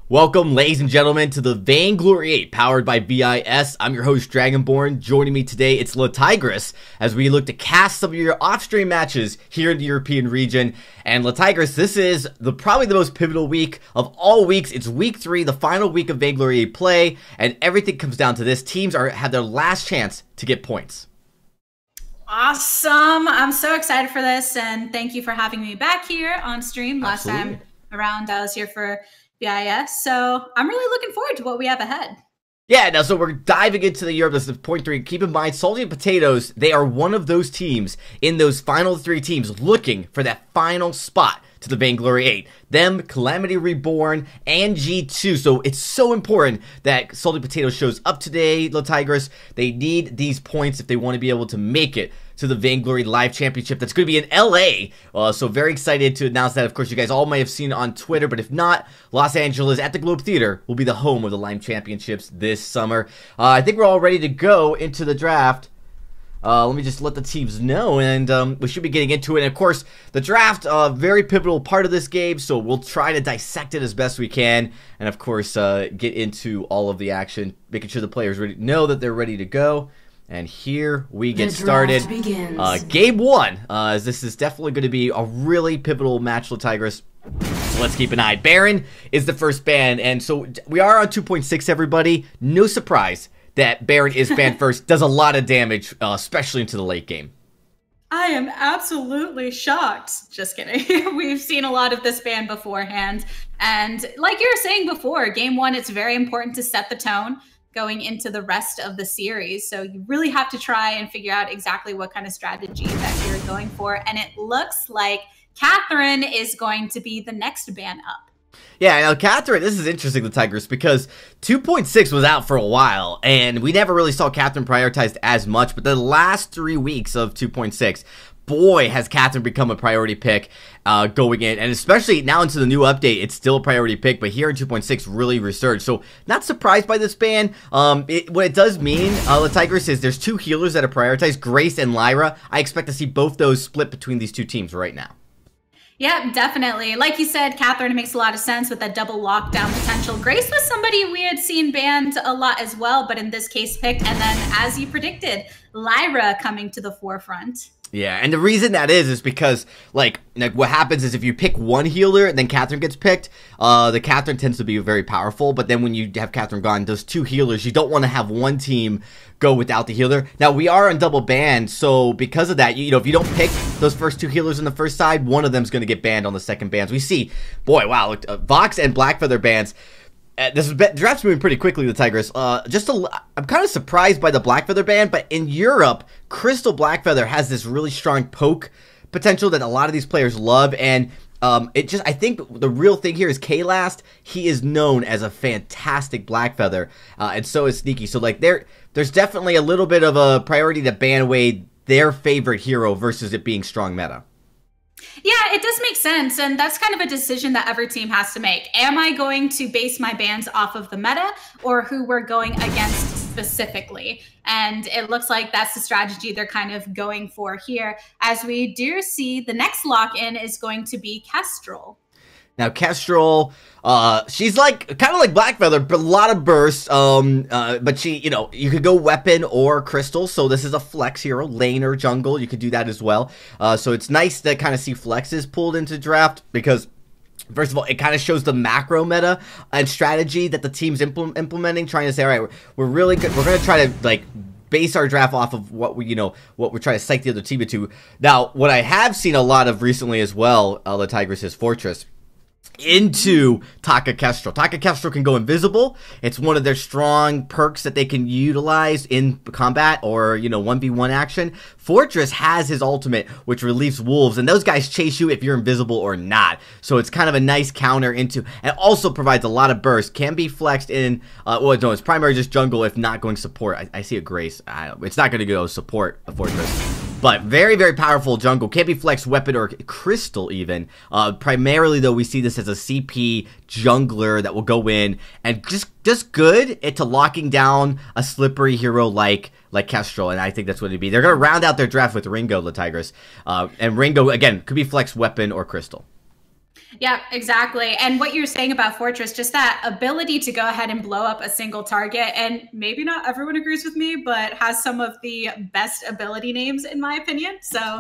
Welcome, ladies and gentlemen, to the Vainglory 8, powered by VIS. I'm your host, Dragonborn. Joining me today, it's LaTigris, as we look to cast some of your off-stream matches here in the European region. And LaTigris, this is probably the most pivotal week of all weeks. It's week 3, the final week of Vainglory 8 play, and everything comes down to this. Teams have their last chance to get points. Awesome. I'm so excited for this, and thank you for having me back here on stream. Last time around, I was here for VIS, so I'm really looking forward to what we have ahead. Yeah, now, so we're diving into the Europe. This is point 3. Keep in mind, Salty and Potatoes, they are one of those teams in those final 3 teams looking for that final spot to the Vainglory 8. Them, Calamity Reborn, and G2. So it's so important that Salty Potatoes shows up today, LaTigris. They need these points if they want to be able to make it to the Vainglory Live Championship. That's going to be in LA. So very excited to announce that. Of course, you guys all may have seen it on Twitter, but if not, Los Angeles at the Globe Theater will be the home of the Live Championships this summer. I think we're all ready to go into the draft. Let me just let the teams know, and we should be getting into it. And of course, the draft, very pivotal part of this game, so we'll try to dissect it as best we can, and of course, get into all of the action, making sure the players know that they're ready to go. And here we get started. Game 1, as this is definitely going to be a really pivotal match, LaTigris. So let's keep an eye. Baron is the first ban, and so we are on 2.6, everybody. No surprise that Baron is banned first. Does a lot of damage, especially into the late game. I am absolutely shocked. Just kidding. We've seen a lot of this ban beforehand. And like you were saying before, game 1, it's very important to set the tone going into the rest of the series. So you really have to try and figure out exactly what kind of strategy that you're going for. And it looks like Catherine is going to be the next ban up. Yeah, now Catherine, this is interesting, LaTigris, because 2.6 was out for a while, and we never really saw Catherine prioritized as much, but the last 3 weeks of 2.6, boy, has Catherine become a priority pick going in, and especially now into the new update, it's still a priority pick, but here in 2.6 really resurged. So not surprised by this ban. What it does mean, LaTigris, is there's 2 healers that are prioritized, Grace and Lyra. I expect to see both those split between these 2 teams right now. Yeah, definitely. Like you said, Catherine, it makes a lot of sense with that double lockdown potential. Grace was somebody we had seen banned a lot as well, but in this case picked. And then, as you predicted, Lyra coming to the forefront. Yeah, and the reason that is because, like what happens is if you pick one healer and then Catherine gets picked, the Catherine tends to be very powerful, but then when you have Catherine gone, those 2 healers, you don't want to have one team go without the healer. Now, we are on double ban, so because of that, you know, if you don't pick those first 2 healers on the first side, one of them's going to get banned on the second bans. We see, boy, wow, Vox and Blackfeather bans. This draft's moving pretty quickly, LaTigris. I'm kind of surprised by the Blackfeather ban, but in Europe, Crystal Blackfeather has this really strong poke potential that a lot of these players love, and I think the real thing here is K-Last. He is known as a fantastic Blackfeather, and so is Sneaky. So like there's definitely a little bit of a priority to ban away their favorite hero versus it being strong meta. Yeah, it does make sense, and that's kind of a decision that every team has to make. Am I going to base my bans off of the meta or who we're going against specifically? And it looks like that's the strategy they're kind of going for here, as we do see the next lock-in is going to be Kestrel. Now, Kestrel, she's like kind of like Blackfeather, but a lot of bursts. But she, you know, you could go weapon or crystal. So this is a flex hero, lane or jungle. You could do that as well. So it's nice to kind of see flexes pulled into draft because, first of all, it kind of shows the macro meta and strategy that the team's implementing, trying to say, all right, we're really good. We're going to try to like base our draft off of what what we're trying to psych the other team into. Now, what I have seen a lot of recently as well, LaTigris, is Fortress into Taka Kestrel. Taka Kestrel can go invisible. It's one of their strong perks that they can utilize in combat or, you know, 1v1 action. Fortress has his ultimate, which relieves wolves, and those guys chase you if you're invisible or not. So it's kind of a nice counter into, and also provides a lot of burst. Can be flexed in, well, no, it's primary just jungle if not going support. I see a Grace. It's not going to go support a Fortress. But very, very powerful jungle. Can't be flexed weapon or crystal even. Primarily, though, we see this as a CP jungler that will go in and just good into locking down a slippery hero like Kestrel, and I think that's what it'd be. They're going to round out their draft with Ringo, LaTigris. And Ringo, again, could be flexed weapon or crystal. Yeah, exactly. And what you're saying about Fortress, just that ability to go ahead and blow up a single target, and maybe not everyone agrees with me, but has some of the best ability names in my opinion. So,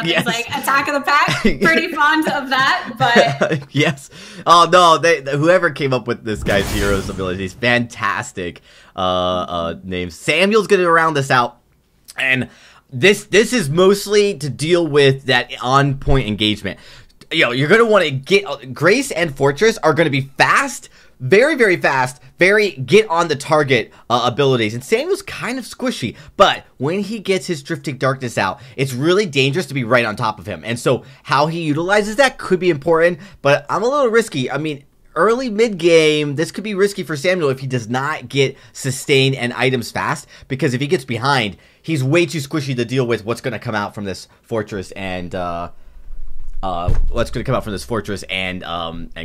Yes. things like Attack of the Pack, pretty fond of that. But yes. Oh no, whoever came up with this guy's heroes abilities, fantastic names. Samuel's gonna round this out, and this is mostly to deal with that on-point engagement. You're going to want to get... Grace and Fortress are going to be fast, very, very fast, very get on the target abilities. And Samuel's kind of squishy, but when he gets his Drifting Darkness out, it's really dangerous to be right on top of him. And so how he utilizes that could be important, but I'm a little risky. I mean, early mid-game, this could be risky for Samuel if he does not get sustain and items fast, because if he gets behind, he's way too squishy to deal with what's going to come out from this Fortress and... what's going to come out from this Fortress and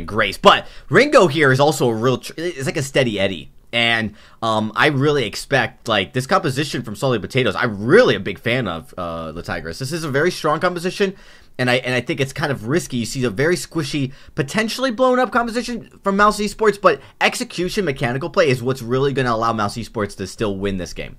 Grace. But Ringo here is also a real... It's like a steady Eddie. And I really expect, like, this composition from Salty Potatoes, I'm really a big fan of the Tigress. This is a very strong composition, and I think it's kind of risky. You see a very squishy, potentially blown up composition from Mouse Esports, but execution, mechanical play is what's really going to allow Mouse Esports to still win this game.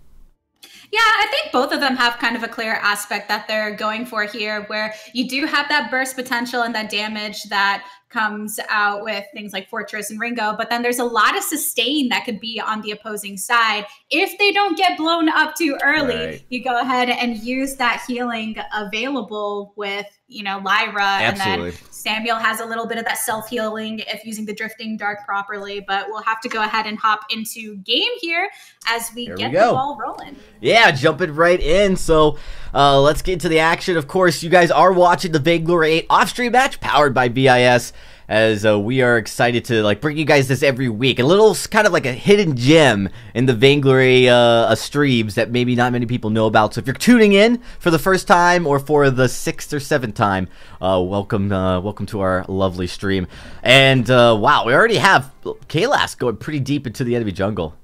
Yeah, I think both of them have kind of a clear aspect that they're going for here, where you do have that burst potential and that damage that comes out with things like Fortress and Ringo, but then there's a lot of sustain that could be on the opposing side. If they don't get blown up too early, right, you go ahead and use that healing available with, Lyra. Absolutely. And then Samuel has a little bit of that self-healing if using the Drifting Dark properly, but we'll have to go ahead and hop into game here as we get the ball rolling. Yeah, jumping right in. So let's get into the action. Of course, you guys are watching the Vainglory 8 off-stream match powered by BIS, as we are excited to bring you guys this every week. A little kind of like a hidden gem in the Vainglory streams that maybe not many people know about. So if you're tuning in for the first time or for the 6th or 7th time, welcome to our lovely stream. And wow, we already have Kaylas going pretty deep into the enemy jungle.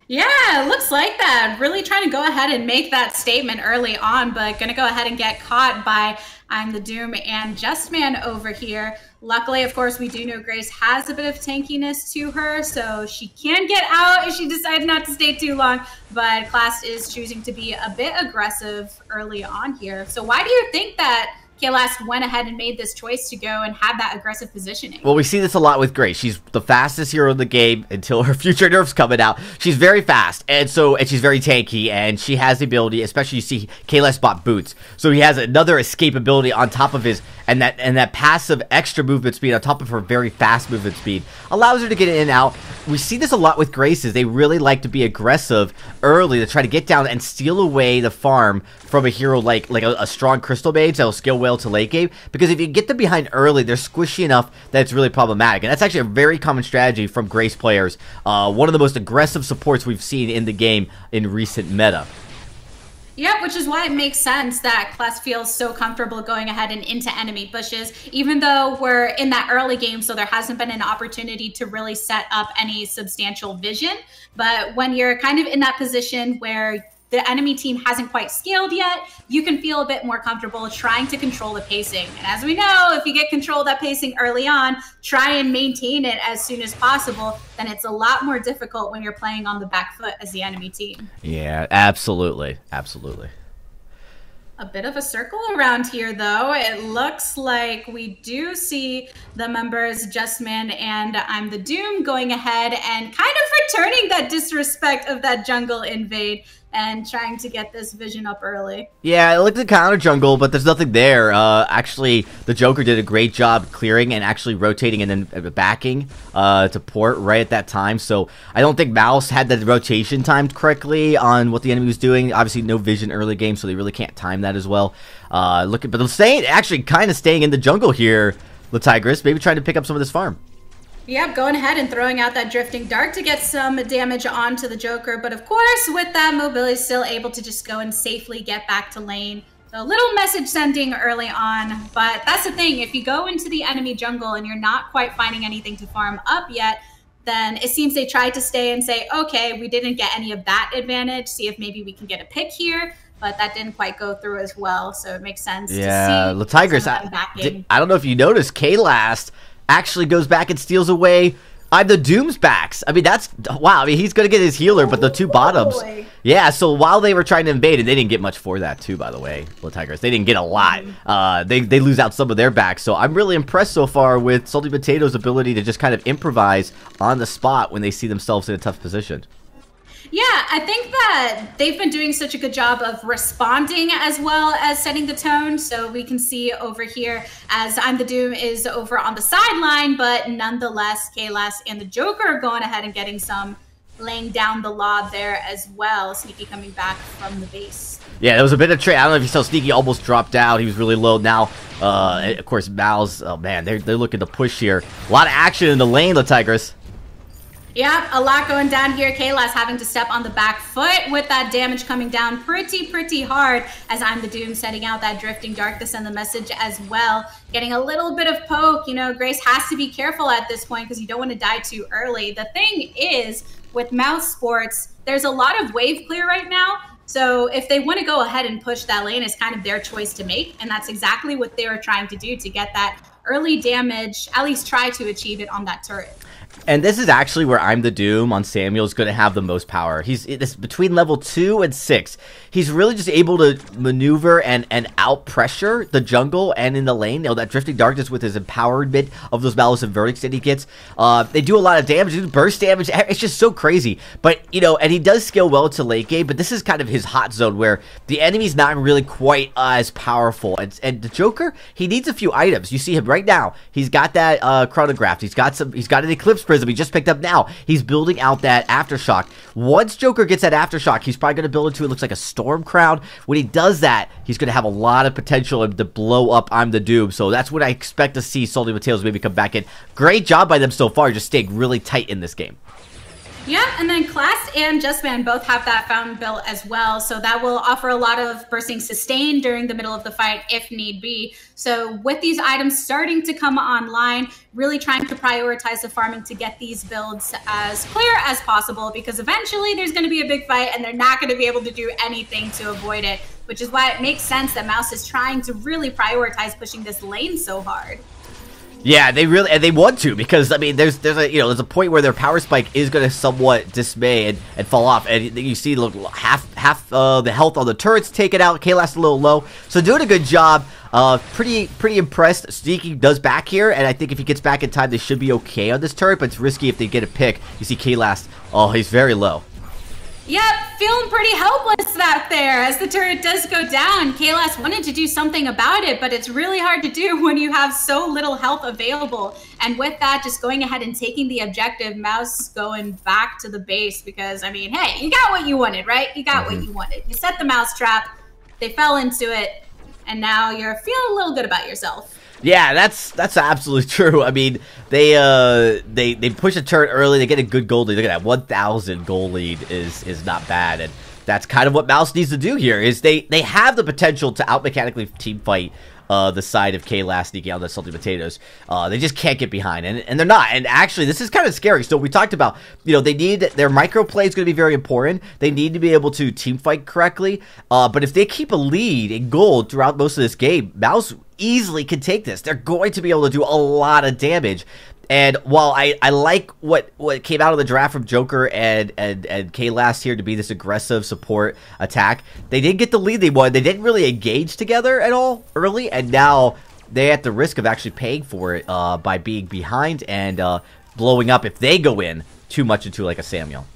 Yeah, it looks like that. Really trying to go ahead and make that statement early on, but gonna go ahead and get caught by I'm the Doom and Justman over here. Luckily, of course, we do know Grace has a bit of tankiness to her, so she can get out if she decides not to stay too long, but Class is choosing to be a bit aggressive early on here. So why do you think that Kaylas went ahead and made this choice to go and have that aggressive positioning? Well, we see this a lot with Grace. She's the fastest hero in the game until her future nerfs coming out. She's very fast, and she's very tanky, and she has the ability, especially you see Kaylas bought boots. So he has another escape ability on top of his, and that passive extra movement speed on top of her very fast movement speed allows her to get in and out. We see this a lot with Graces. They really like to be aggressive early to try to get down and steal away the farm from a hero like a strong Crystal Mage that will scale well to late game, because if you get them behind early, they're squishy enough that it's really problematic, and that's actually a very common strategy from Grace players. One of the most aggressive supports we've seen in the game in recent meta. Yeah, which is why it makes sense that Class feels so comfortable going ahead and into enemy bushes, even though we're in that early game, so there hasn't been an opportunity to really set up any substantial vision. But when you're kind of in that position where the enemy team hasn't quite scaled yet, you can feel a bit more comfortable trying to control the pacing. And as we know, if you get control of that pacing early on, try and maintain it as soon as possible, then it's a lot more difficult when you're playing on the back foot as the enemy team. Yeah, absolutely. Absolutely. A bit of a circle around here, though. It looks like we do see the members Justman and I'm the Doom going ahead and kind of returning that disrespect of that jungle invade and trying to get this vision up early. Yeah, it looked like counter jungle, but there's nothing there. Actually, the Joker did a great job clearing and actually rotating and then backing to port right at that time. So I don't think Mouse had the rotation timed correctly on what the enemy was doing. Obviously, no vision early game, so they really can't time that as well. But they're staying, actually kind of staying in the jungle here, the Tigress, maybe trying to pick up some of this farm. Yep, going ahead and throwing out that Drifting Dark to get some damage onto the Joker. But of course, with that mobility, still able to just go and safely get back to lane. So a little message sending early on. But that's the thing, if you go into the enemy jungle and you're not quite finding anything to farm up yet, then it seems they tried to stay and say, okay, we didn't get any of that advantage. See if maybe we can get a pick here. but that didn't quite go through as well. So it makes sense. Yeah, to see the Tigers. I don't know if you noticed, K-Last actually goes back and steals away I'm the Doom's backs. I mean, that's wow. I mean, he's gonna get his healer, but the two bottoms. Yeah. So while they were trying to invade, and they didn't get much for that too, by the way, the Tigers. They didn't get a lot. They lose out some of their backs. So I'm really impressed so far with Salty Potatoes' ability to just kind of improvise on the spot when they see themselves in a tough position. Yeah, I think that they've been doing such a good job of responding as well as setting the tone. So we can see over here as I'm the Doom is over on the sideline, but nonetheless, Kaylas and the Joker are going ahead and getting some, laying down the lob there as well. Sneaky coming back from the base. Yeah, there was a bit of trade. I don't know if you saw Sneaky almost dropped out. He was really low. Now, of course, Mal's, oh man, they're looking to push here. A lot of action in the lane, the Tigers. Yeah, a lot going down here. Kayla's having to step on the back foot with that damage coming down pretty hard as I'm the Doom setting out that Drifting Dark to send the message as well. Getting a little bit of poke. You know, Grace has to be careful at this point because you don't want to die too early. The thing is, with Mousesports, there's a lot of wave clear right now. So if they want to go ahead and push that lane, it's kind of their choice to make. And that's exactly what they were trying to do to get that early damage, at least try to achieve it on that turret. And this is actually where I'm the Doom on Samuel is going to have the most power. It's between level 2 and 6. He's really just able to maneuver and out pressure the jungle and in the lane. You know, that Drifting Darkness with his empowerment of those Malice and Verdicts that he gets. They do a lot of damage, they do burst damage. It's just so crazy. But, you know, and he does scale well to late game, but this is kind of his hot zone where the enemy's not really quite as powerful. And the Joker, he needs a few items. You see him right now. He's got that chronograph. He's got an Eclipse Prism he just picked up now. He's building out that Aftershock. Once Joker gets that Aftershock, he's probably going to build into it looks like a Storm Crown. When he does that, he's going to have a lot of potential to blow up I'm the Doom. So that's what I expect to see Salty Potatoes maybe come back in. Great job by them so far, just staying really tight in this game. Yeah, and then Class and Justman both have that fountain built as well, so that will offer a lot of bursting sustain during the middle of the fight if need be. So with these items starting to come online, really trying to prioritize the farming to get these builds as clear as possible, because eventually there's going to be a big fight and they're not going to be able to do anything to avoid it, which is why it makes sense that Mouse is trying to really prioritize pushing this lane so hard. Yeah, they want to, because I mean there's a point where their power spike is going to somewhat dismay and fall off, and you see look half the health on the turrets taken out. Kayla's a little low, so doing a good job. Pretty impressed. Sneaky does back here, and I think if he gets back in time, they should be okay on this turret, but it's risky if they get a pick. You see Kayla, oh, he's very low. Yep, feeling pretty helpless out there as the turret does go down. Kaylas wanted to do something about it, but it's really hard to do when you have so little health available. And with that, just going ahead and taking the objective, Mouse going back to the base because, I mean, hey, you got what you wanted, right? You got what you wanted. You set the mouse trap, they fell into it, and now you're feeling a little good about yourself. Yeah, that's absolutely true. I mean, they push a turret early, they get a good gold lead. Look at that, 1,000 gold lead is not bad, and that's kind of what Mouse needs to do here. Is they have the potential to out-mechanically team fight the side of Kayla sneaking out the Salty Potatoes. They just can't get behind, and they're not. And actually, this is kind of scary. So we talked about, you know, they need their micro play is going to be very important. They need to be able to team fight correctly. But if they keep a lead in gold throughout most of this game, Mouse easily can take this. They're going to be able to do a lot of damage. And while I like what came out of the draft from Joker and K-Last here to be this aggressive support attack, they didn't get the lead they wanted. They didn't really engage together at all early, and now they're at the risk of actually paying for it by being behind and blowing up if they go in too much into like a Samuel.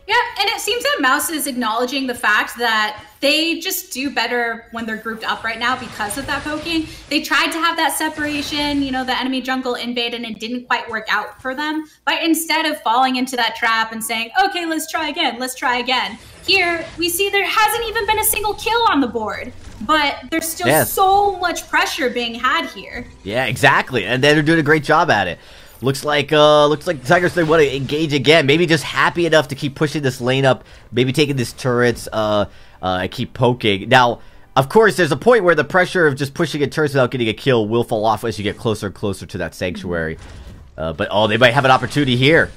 Yeah, and it seems that Mouse is acknowledging the fact that they just do better when they're grouped up right now because of that poking. They tried to have that separation, you know, the enemy jungle invade, and it didn't quite work out for them. But instead of falling into that trap and saying, okay, let's try again. Here, we see there hasn't even been a single kill on the board. But there's still so much pressure being had here. Yeah, exactly. And they're doing a great job at it. Looks like the Tigers, they want to engage again. Maybe just happy enough to keep pushing this lane up. Maybe taking these turrets, keep poking. Now, of course, there's a point where the pressure of just pushing a turret without getting a kill will fall off as you get closer and closer to that sanctuary. But, oh, they might have an opportunity here.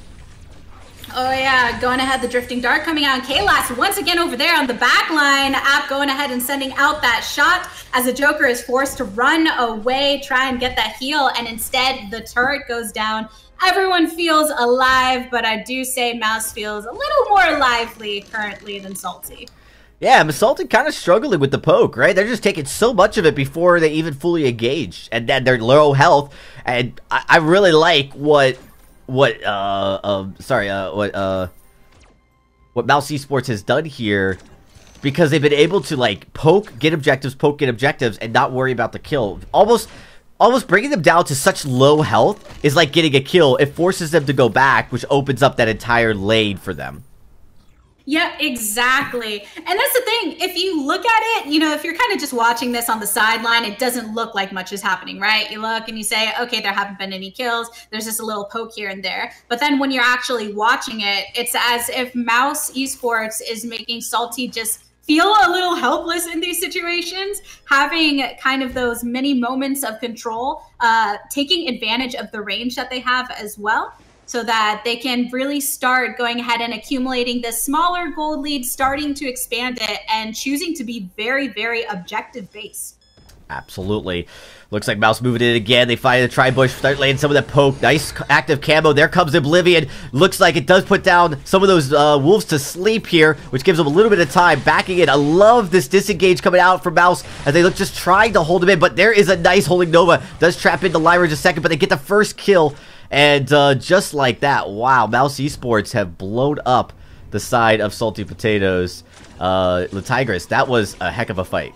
Oh yeah, going ahead, the Drifting Dart coming out. Kaylass once again over there on the back line. App going ahead and sending out that shot as the Joker is forced to run away, try and get that heal, and instead the turret goes down. Everyone feels alive, but I do say Mouse feels a little more lively currently than Salty. Yeah, Salty kind of struggling with the poke, right? They're just taking so much of it before they even fully engage, and then they're low health. And I really like what Mouse Esports has done here, because they've been able to like poke, get objectives, and not worry about the kill. Almost bringing them down to such low health is like getting a kill. It forces them to go back, which opens up that entire lane for them. Yeah, exactly. And that's the thing. If you look at it, you know, if you're kind of just watching this on the sideline, it doesn't look like much is happening, right? You look and you say, okay, there haven't been any kills. There's just a little poke here and there. But then when you're actually watching it, it's as if Mouse Esports is making Salty just feel a little helpless in these situations, having kind of those mini moments of control, taking advantage of the range that they have as well, so that they can really start going ahead and accumulating this smaller gold lead, starting to expand it, and choosing to be very, very objective-based. Absolutely. Looks like Mouse moving in again. They find the tri-bush, start laying some of that poke. Nice active camo. There comes Oblivion. Looks like it does put down some of those wolves to sleep here, which gives them a little bit of time. Backing in. I love this disengage coming out from Mouse as they look just trying to hold him in, but there is a nice holding Nova. Does trap into Lyra in a second, but they get the first kill. And just like that, wow, Mouse Esports have blown up the side of Salty Potatoes. Tigris, that was a heck of a fight.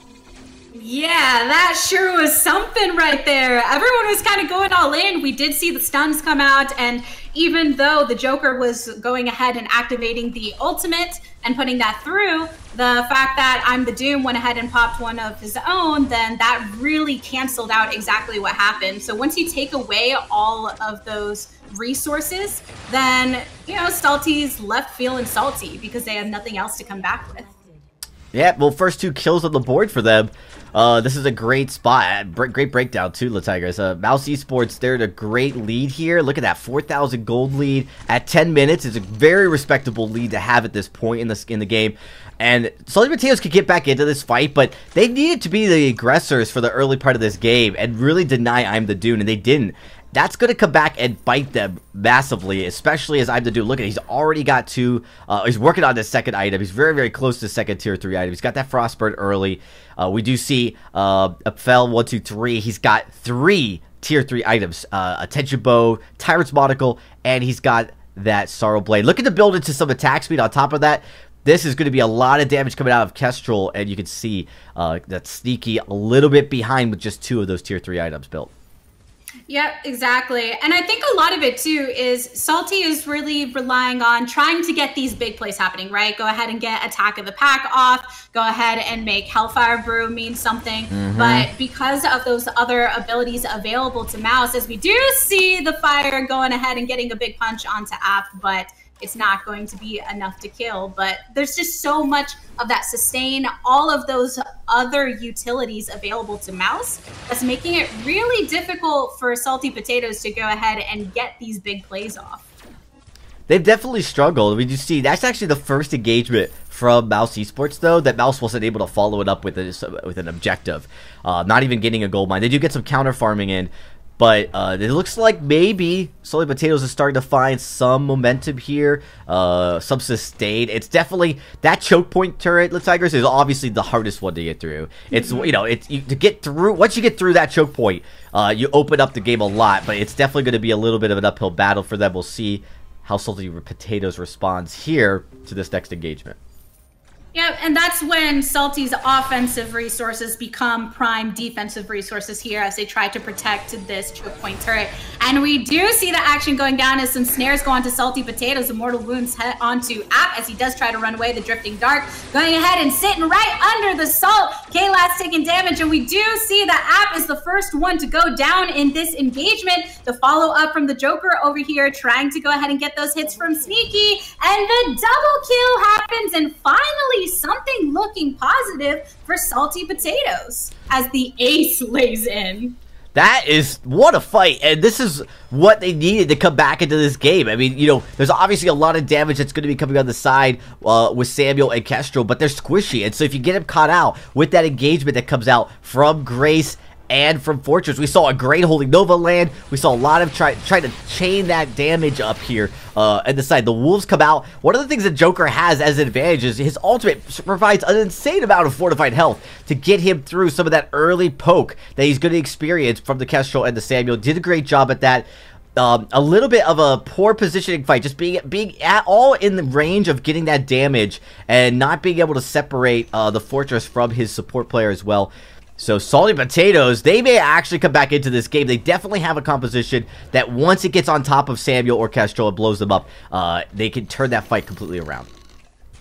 Yeah, that sure was something right there. Everyone was kind of going all in. We did see the stuns come out, and even though the Joker was going ahead and activating the ultimate and putting that through, the fact that I'm the Doom went ahead and popped one of his own, then that really canceled out exactly what happened. So once you take away all of those resources, then, you know, Salty's left feeling salty because they have nothing else to come back with. Yeah, well, first 2 kills on the board for them. This is a great spot. Great breakdown, too, Tigris. Mouse Esports, they're in a great lead here. Look at that, 4,000 gold lead at 10 minutes. It's a very respectable lead to have at this point in the game. And Salty Potatoes could get back into this fight, but they needed to be the aggressors for the early part of this game and really deny I'm the Dune, and they didn't. That's going to come back and bite them massively, especially as I'm the Dude. Look at it. He's already got 2. He's working on this second item. He's very, very close to the second tier 3 item. He's got that Frostburn early. We do see Fel 1, 2, 3. He's got 3 tier 3 items. Attention Bow, Tyrant's Monocle, and he's got that Sorrow Blade. Looking to build into some attack speed on top of that. This is going to be a lot of damage coming out of Kestrel, and you can see that Sneaky a little bit behind with just 2 of those tier 3 items built. Yep, exactly. And I think a lot of it too is Salty is really relying on trying to get these big plays happening, right? Go ahead and get Attack of the Pack off. Go ahead and make Hellfire Brew mean something. But because of those other abilities available to Mouse, as we do see the Fire going ahead and getting a big punch onto App, but it's not going to be enough to kill. But there's just so much of that sustain, all of those other utilities available to Mouse, that's making it really difficult for Salty Potatoes to go ahead and get these big plays off. They've definitely struggled. We just see that's actually the first engagement from Mouse Esports, though, that Mouse wasn't able to follow it up with an objective. Not even getting a gold mine. They do get some counter farming in, but it looks like maybe Salty Potatoes is starting to find some momentum here, some sustain. It's definitely that choke point turret, Tigers, is obviously the hardest one to get through. It's to get through. Once you get through that choke point, you open up the game a lot. But it's definitely going to be a little bit of an uphill battle for them. We'll see how Salty Potatoes responds here to this next engagement. Yeah, and that's when Salty's offensive resources become prime defensive resources here as they try to protect this choke point turret. And we do see the action going down as some snares go onto Salty Potatoes. Immortal Wounds head onto App as he does try to run away. The Drifting Dart going ahead and sitting right under the salt. Kayla's taking damage, and we do see that App is the first one to go down in this engagement. The follow-up from the Joker over here trying to go ahead and get those hits from Sneaky. And the double kill happens, and finally something looking positive for Salty Potatoes as the ace lays in. That is, what a fight, and this is what they needed to come back into this game. I mean, you know, there's obviously a lot of damage that's going to be coming on the side with Samuel and Kestrel, but they're squishy, and so if you get him caught out with that engagement that comes out from Grace and from Fortress, we saw a great Holy Nova land. We saw a lot of try to chain that damage up here at the side. The Wolves come out. One of the things that Joker has as an advantage is his ultimate provides an insane amount of fortified health to get him through some of that early poke that he's going to experience from the Kestrel and the Samuel. Did a great job at that. A little bit of a poor positioning fight, just being at all in the range of getting that damage and not being able to separate the Fortress from his support player as well. So Salty Potatoes, they may actually come back into this game. They definitely have a composition that once it gets on top of Samuel or Kestrel and blows them up, they can turn that fight completely around.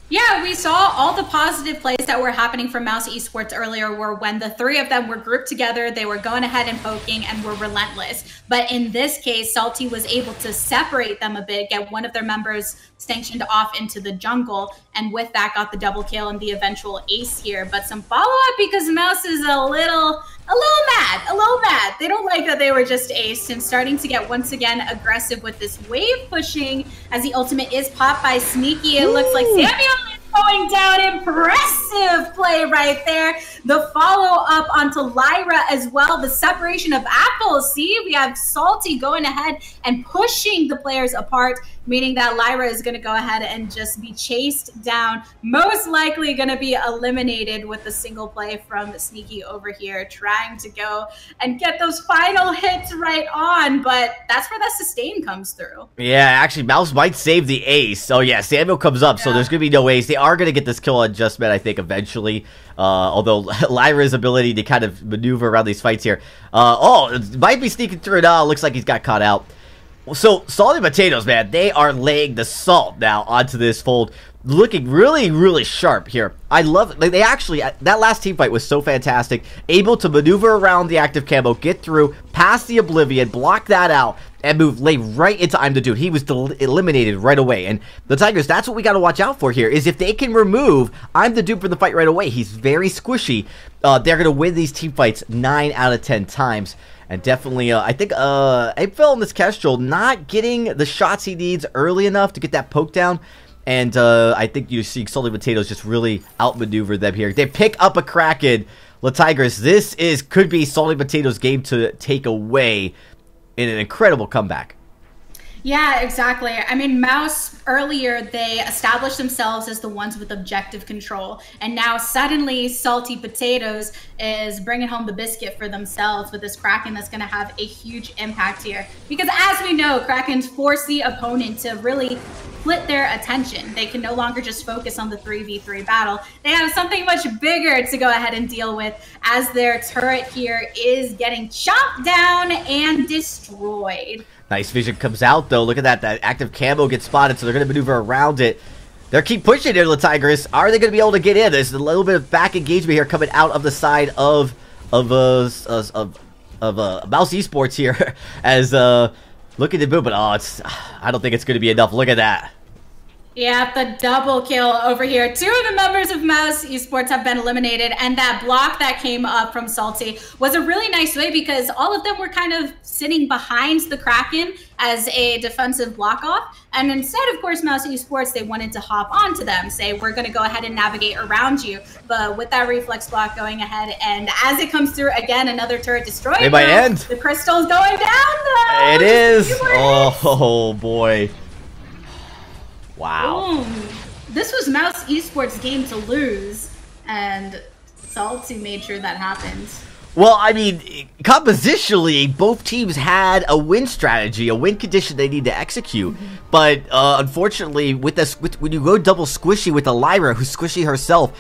Yeah, we saw all the positive plays that were happening from Mouse Esports earlier were when the three of them were grouped together, they were going ahead and poking and were relentless. But in this case, Salty was able to separate them a bit, get one of their members sanctioned off into the jungle, and with that got the double kill and the eventual ace here. But some follow-up because Mouse is a little mad. They don't like that they were just aced and starting to get once again aggressive with this wave pushing as the ultimate is popped by Sneaky. It looks like Samuel is going down. Impressive play right there. The follow-up onto Lyra as well. The separation of apples. See, we have Salty going ahead and pushing the players apart, meaning that Lyra is going to go ahead and just be chased down. Most likely going to be eliminated with the single play from Sneaky over here, trying to go and get those final hits right on, but that's where that sustain comes through. Yeah, actually, Mouse might save the ace. Oh yeah, Samuel comes up, so there's going to be no ace. They are going to get this kill adjustment, I think, eventually. Although Lyra's ability to kind of maneuver around these fights here. Oh, it might be sneaking through it. Oh, looks like he's got caught out. So, Salty Potatoes, man, they are laying the salt now onto this fold. Looking really, really sharp here. I love it. They actually, that last team fight was so fantastic. Able to maneuver around the active camo, get through, past the Oblivion, block that out, and lay right into I'm the Dude. He was eliminated right away. And the Tigers, that's what we got to watch out for here, is if they can remove I'm the Dude from the fight right away. He's very squishy. They're going to win these team fights 9 out of 10 times. And definitely, I think Apefel in this Kestrel not getting the shots he needs early enough to get that poke down. And I think you see Salty Potatoes just really outmaneuver them here. They pick up a Kraken. The Tigers, this could be Salty Potatoes' game to take away in an incredible comeback. Yeah, exactly. I mean, Mouse, earlier, they established themselves as the ones with objective control. And now, suddenly, Salty Potatoes is bringing home the biscuit for themselves with this Kraken that's going to have a huge impact here. Because as we know, Krakens force the opponent to really split their attention. They can no longer just focus on the 3v3 battle. They have something much bigger to go ahead and deal with as their turret here is getting chopped down and destroyed. Nice vision comes out, though. Look at that. That active camo gets spotted, so they're going to maneuver around it. They keep pushing into the Tigers. Are they going to be able to get in? There's a little bit of back engagement here coming out of the side of Mouse Esports here as looking to move, but I don't think it's going to be enough. Look at that. Yeah, the double kill over here. 2 of the members of Mouse Esports have been eliminated, and that block that came up from Salty was a really nice way because all of them were kind of sitting behind the Kraken as a defensive block off. And instead, of course, Mouse Esports, they wanted to hop onto them, say, we're going to go ahead and navigate around you. But with that reflex block going ahead, and as it comes through, again, another turret destroyed. It might end. The crystal's going down, though. It is. Oh, boy. Wow. Boom. This was Mouse Esports' game to lose, and Salty made sure that happened. Well, I mean, compositionally, both teams had a win strategy, a win condition they need to execute. But unfortunately, with this, when you go double squishy with a Lyra, who's squishy herself,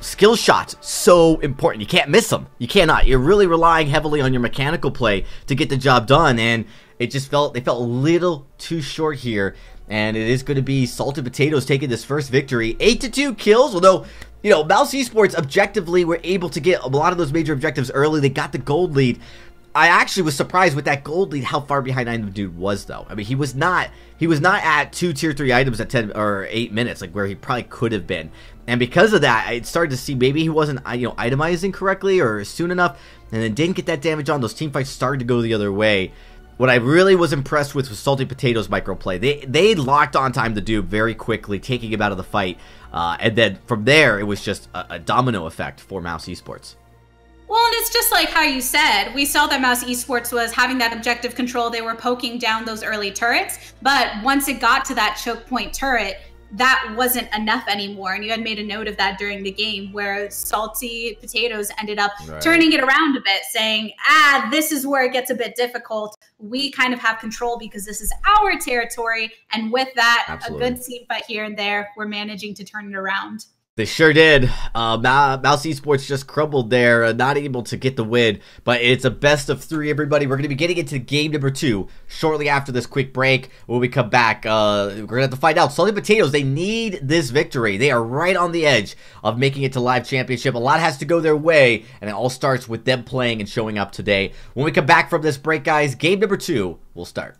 skill shots so important. You can't miss them. You cannot. You're really relying heavily on your mechanical play to get the job done, and it just felt a little too short here. And it is going to be Salty Potatoes taking this first victory. 8-2 kills, although, you know, Mouse Esports objectively were able to get a lot of those major objectives early. They got the gold lead. I actually was surprised with that gold lead how far behind the dude was, though. I mean, he was not at 2 tier 3 items at 10 or 8 minutes, like where he probably could have been. And because of that, I started to see maybe he wasn't, itemizing correctly or soon enough, and then didn't get that damage on. Those team fights started to go the other way. What I really was impressed with was Salty Potatoes microplay. They locked on time the dude very quickly, taking him out of the fight. And then from there, it was just a domino effect for Mouse Esports. Well, and it's just like how you said, we saw that Mouse Esports was having that objective control. They were poking down those early turrets, but once it got to that choke point turret, that wasn't enough anymore. And you had made a note of that during the game, where Salty Potatoes ended up turning it around a bit, saying, this is where it gets a bit difficult. We kind of have control because this is our territory. And with that, a good team fight here and there, we're managing to turn it around. They sure did. Mouse Esports just crumbled there, not able to get the win, but it's a best of 3, everybody. We're going to be getting into game number 2 shortly after this quick break. When we come back, we're going to have to find out. Salty Potatoes, they need this victory. They are right on the edge of making it to Live Championship. A lot has to go their way, and it all starts with them playing and showing up today. When we come back from this break, guys, game number 2 will start.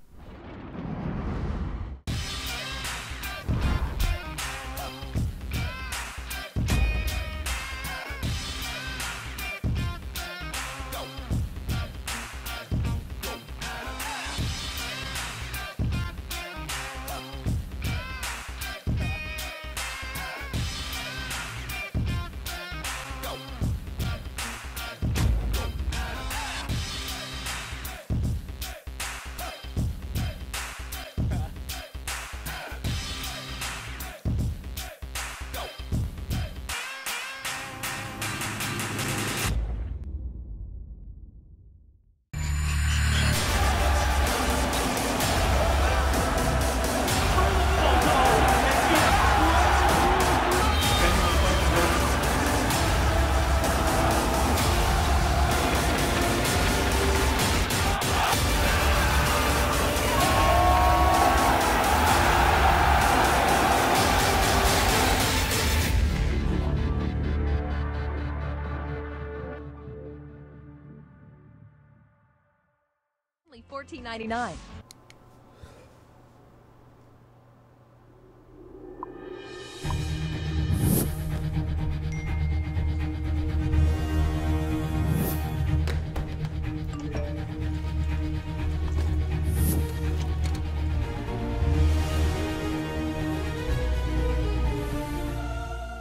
$14.99.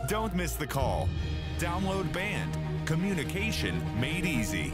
Don't miss the call. Download Band. Communication made easy.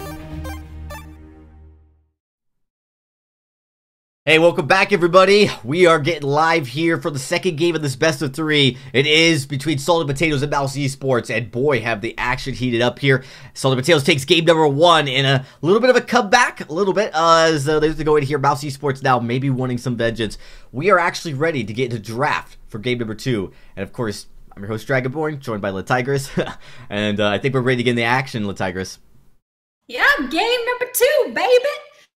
Hey, welcome back, everybody. We are getting live here for the second game of this best of 3. It is between Salty Potatoes and Mouse Esports, and boy, have the action heated up here. Salty Potatoes takes game number 1 in a little bit of a comeback, as they have to go in here. Mouse Esports now maybe wanting some vengeance. We are actually ready to get into draft for game number 2, and of course, I'm your host, Dragonborn, joined by Latigress, and I think we're ready to get in the action, Latigress. Yeah, game number 2, baby!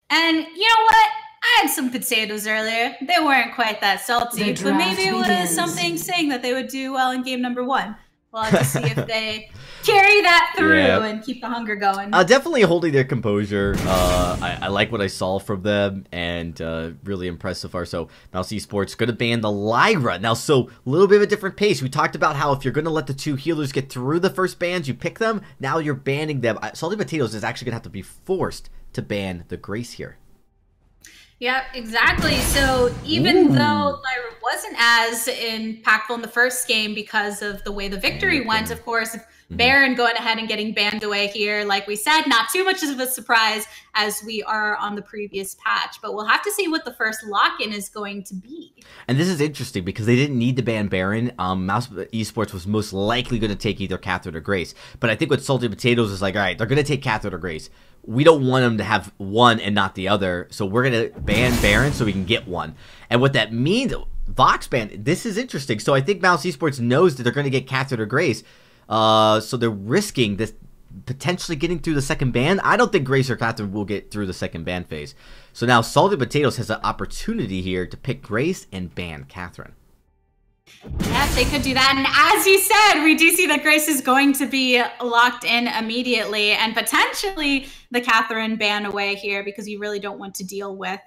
And you know what? I had some potatoes earlier. They weren't quite that salty, but maybe it was something saying that they would do well in game number 1. We'll have to see if they carry that through and keep the hunger going. Definitely holding their composure. I like what I saw from them, and really impressed so far. So Mouse Esports going to ban the Lyra. Now, so a little bit of a different pace. We talked about how if you're going to let the 2 healers get through the first bans, you pick them. Now you're banning them. Salty Potatoes is actually going to have to be forced to ban the Grace here. Yeah, exactly. So even though Lyra wasn't as impactful in the first game because of the way the victory went, of course, Baron going ahead and getting banned away here, like we said, not too much of a surprise as we are on the previous patch. But we'll have to see what the first lock-in is going to be. And this is interesting because they didn't need to ban Baron. Mouse Esports was most likely going to take either Catherine or Grace. But I think with Salty Potatoes is like, all right, they're going to take Catherine or Grace. We don't want them to have one and not the other, so we're going to ban Baron so we can get one. And what that means, Vox ban, this is interesting. So I think Mouse Esports knows that they're going to get Catherine or Grace, so they're risking this potentially getting through the second ban. I don't think Grace or Catherine will get through the second ban phase. So now Salty Potatoes has an opportunity here to pick Grace and ban Catherine. Yes, they could do that. And as you said, we do see that Grace is going to be locked in immediately and potentially the Catherine ban away here because you really don't want to deal with,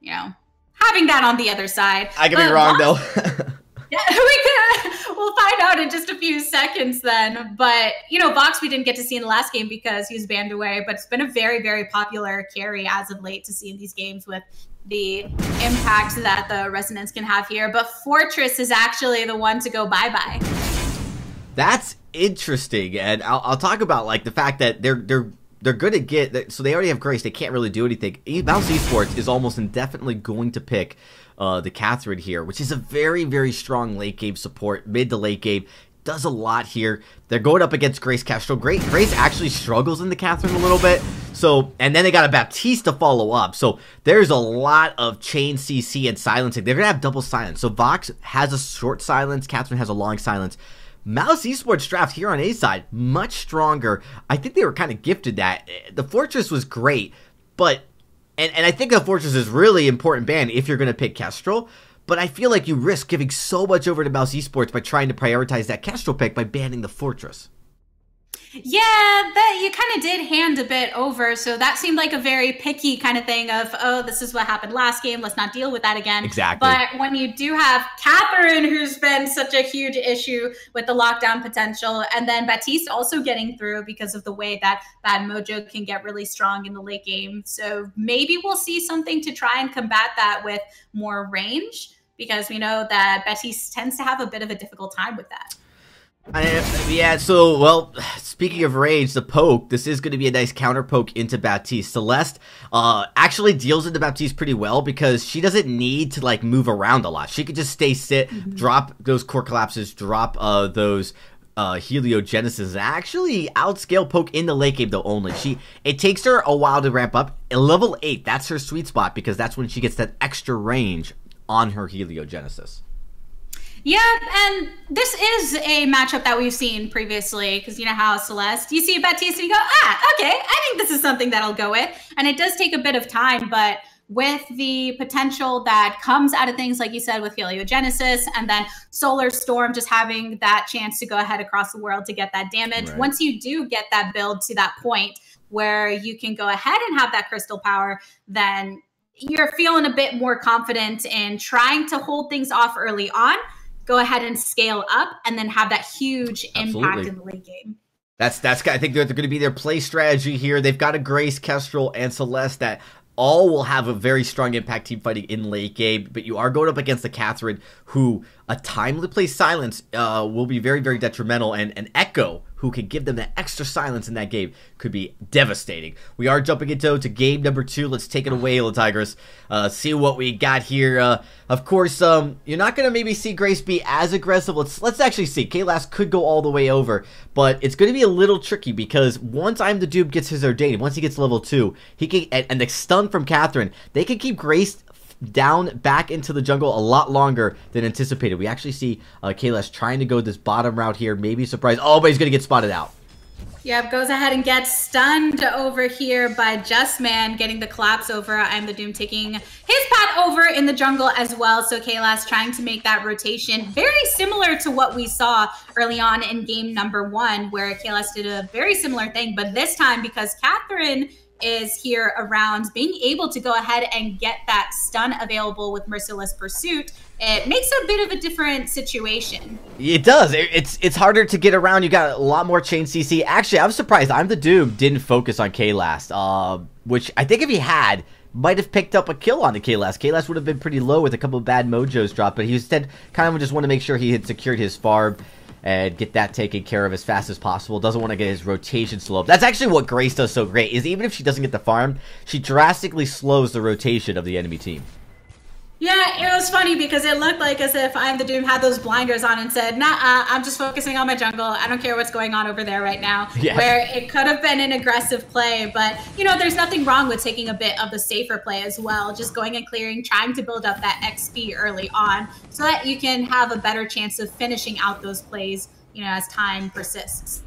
you know, having that on the other side. I could be wrong, though. Yeah, we'll find out in just a few seconds then. But, you know, Vox we didn't get to see in the last game because he was banned away. But it's been a very, very popular carry as of late to see in these games with the impact that the Resonance can have here. But Fortress is actually the one to go bye-bye. That's interesting. And I'll talk about, like, the fact that they're good to get, so they already have Grace. They can't really do anything. Mouse Esports is almost indefinitely going to pick the Catherine here, which is a very, very strong late game support, mid to late game. Does a lot here. They're going up against Grace Kestrel. Grace actually struggles in the Catherine a little bit. So, and then they got a Baptiste to follow up. So there's a lot of chain CC and silencing. They're going to have double silence. So Vox has a short silence. Catherine has a long silence. Mouse Esports draft here on A side, much stronger. I think they were kind of gifted that. The Fortress was great, but, and I think the Fortress is really important ban if you're going to pick Kestrel, but I feel like you risk giving so much over to Mouse Esports by trying to prioritize that Kestrel pick by banning the Fortress. Yeah, that you kind of did hand a bit over, so that seemed like a very picky kind of thing of, oh, this is what happened last game, let's not deal with that again. Exactly. But when you do have Catherine, who's been such a huge issue with the lockdown potential, and then Baptiste also getting through because of the way that Bad Mojo can get really strong in the late game, so maybe we'll see something to try and combat that with more range, because we know that Baptiste tends to have a bit of a difficult time with that. Yeah, so, well, speaking of range, the poke, this is going to be a nice counter poke into Baptiste. Celeste actually deals into Baptiste pretty well because she doesn't need to, like, move around a lot. She could just stay sit, drop those core collapses, drop those heliogenesis, and actually outscale poke in the late game, though, only. It takes her a while to ramp up. At level 8, that's her sweet spot because that's when she gets that extra range on her heliogenesis. Yeah, and this is a matchup that we've seen previously, because you know how Celeste, you see Baptiste and you go, okay, I think this is something that I'll go with. And it does take a bit of time, but with the potential that comes out of things, like you said, with heliogenesis, and then Solar Storm just having that chance to go ahead across the world to get that damage. Right. Once you do get that build to that point where you can go ahead and have that crystal power, then you're feeling a bit more confident in trying to hold things off early on, go ahead and scale up, and then have that huge impact in the late game. I think they're going to be their play strategy here. They've got a Grace, Kestrel, and Celeste that all will have a very strong impact team fighting in late game, but you are going up against the Catherine, who a timely play silence will be very, very detrimental, and an Echo, who can give them that extra silence in that game, could be devastating. We are jumping into game number 2. Let's take it away, La Tigress. See what we got here. Of course, you're not going to maybe see Grace be as aggressive. Let's actually see. Kaylas could go all the way over, but it's going to be a little tricky because once I'm the Doom gets his Ordained, once he gets level 2, he can, and the stun from Catherine, they can keep Grace down back into the jungle a lot longer than anticipated. We actually see Kaylas trying to go this bottom route here, maybe surprise. Oh, but he's going to get spotted out. Yep, goes ahead and gets stunned over here by Just Man, getting the collapse over. I'm the Doom taking his path over in the jungle as well. So Kaylas trying to make that rotation very similar to what we saw early on in game number 1, where Kaylas did a very similar thing. But this time, because Catherine is here around, being able to go ahead and get that stun available with Merciless Pursuit, it makes a bit of a different situation. It does. It's harder to get around. You got a lot more chain CC. Actually, I was surprised I'm the Doom didn't focus on Kaylas, which I think if he had, might have picked up a kill on the Kaylas. Kaylas would have been pretty low with a couple of bad mojos dropped, but he instead kind of just want to make sure he had secured his farm and get that taken care of as fast as possible. Doesn't want to get his rotation slowed. That's actually what Grace does so great, is even if she doesn't get the farm, she drastically slows the rotation of the enemy team. Yeah, it was funny because it looked like as if I'm the Doom had those blinders on and said, nah, I'm just focusing on my jungle. I don't care what's going on over there right now. Yeah. Where it could have been an aggressive play, but, you know, there's nothing wrong with taking a bit of the safer play as well. Just going and clearing, trying to build up that XP early on so that you can have a better chance of finishing out those plays, you know, as time persists.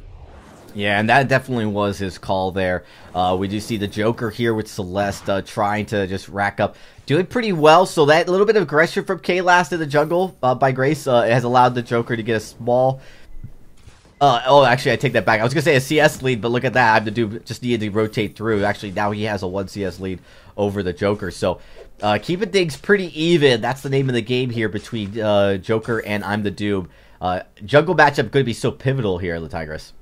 Yeah, and that definitely was his call there. We do see the Joker here with Celeste trying to just rack up Doing pretty well, so that little bit of aggression from K-Last in the jungle by Grace has allowed the Joker to get a small... oh, actually, I take that back. I was going to say a CS lead, but look at that. I have to just needed to rotate through. Actually, now he has a 1 CS lead over the Joker. So, keeping things pretty even. That's the name of the game here between Joker and I'm the Doom. Jungle matchup going to be so pivotal here, the Tigress.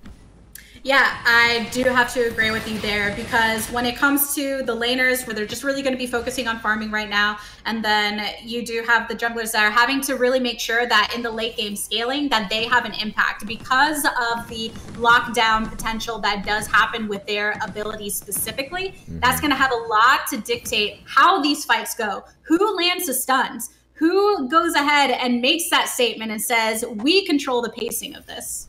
Yeah, I do have to agree with you there, because when it comes to the laners where they're just really going to be focusing on farming right now, and then you do have the junglers that are having to really make sure that in the late game scaling that they have an impact because of the lockdown potential that does happen with their abilities specifically. That's going to have a lot to dictate how these fights go, who lands the stuns, who goes ahead and makes that statement and says, we control the pacing of this.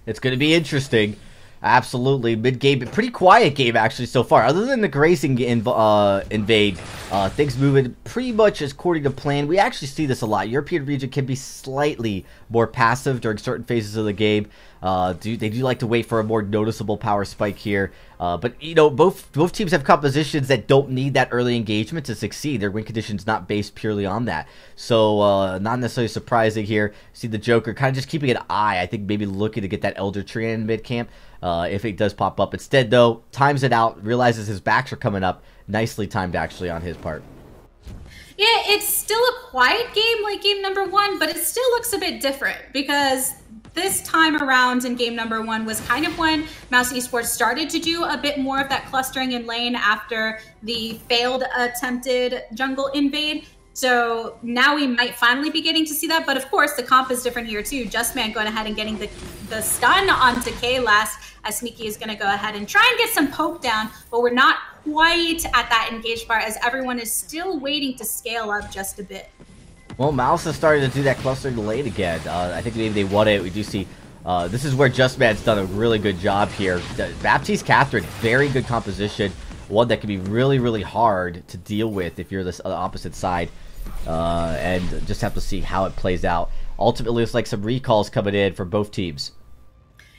It's going to be interesting. Absolutely. Mid-game, pretty quiet game actually so far. Other than the Gracing invade, things moving pretty much according to plan. We actually see this a lot. European region can be slightly more passive during certain phases of the game. They do like to wait for a more noticeable power spike here. But, you know, both teams have compositions that don't need that early engagement to succeed. Their win condition's not based purely on that. So, not necessarily surprising here. See the Joker kind of just keeping an eye. I think maybe looking to get that Elder Tree in mid-camp. If it does pop up. Instead, though, times it out, realizes his backs are coming up. Nicely timed, actually, on his part. Yeah, it's still a quiet game like game number 1, but it still looks a bit different because this time around in game number 1 was kind of when Mouse Esports started to do a bit more of that clustering in lane after the failed attempted jungle invade. So now we might finally be getting to see that. But of course, the comp is different here too. Justman going ahead and getting the stun onto K-Last, as Sneaky is going to go ahead and try and get some poke down. But we're not quite at that engaged part as everyone is still waiting to scale up just a bit. Well, Mouse has started to do that clustering late again. I think maybe they won it. We do see... this is where Justman's done a really good job here. Baptiste Catherine, very good composition. One that can be really, really hard to deal with if you're the opposite side. And just have to see how it plays out. Ultimately, it's like some recalls coming in for both teams.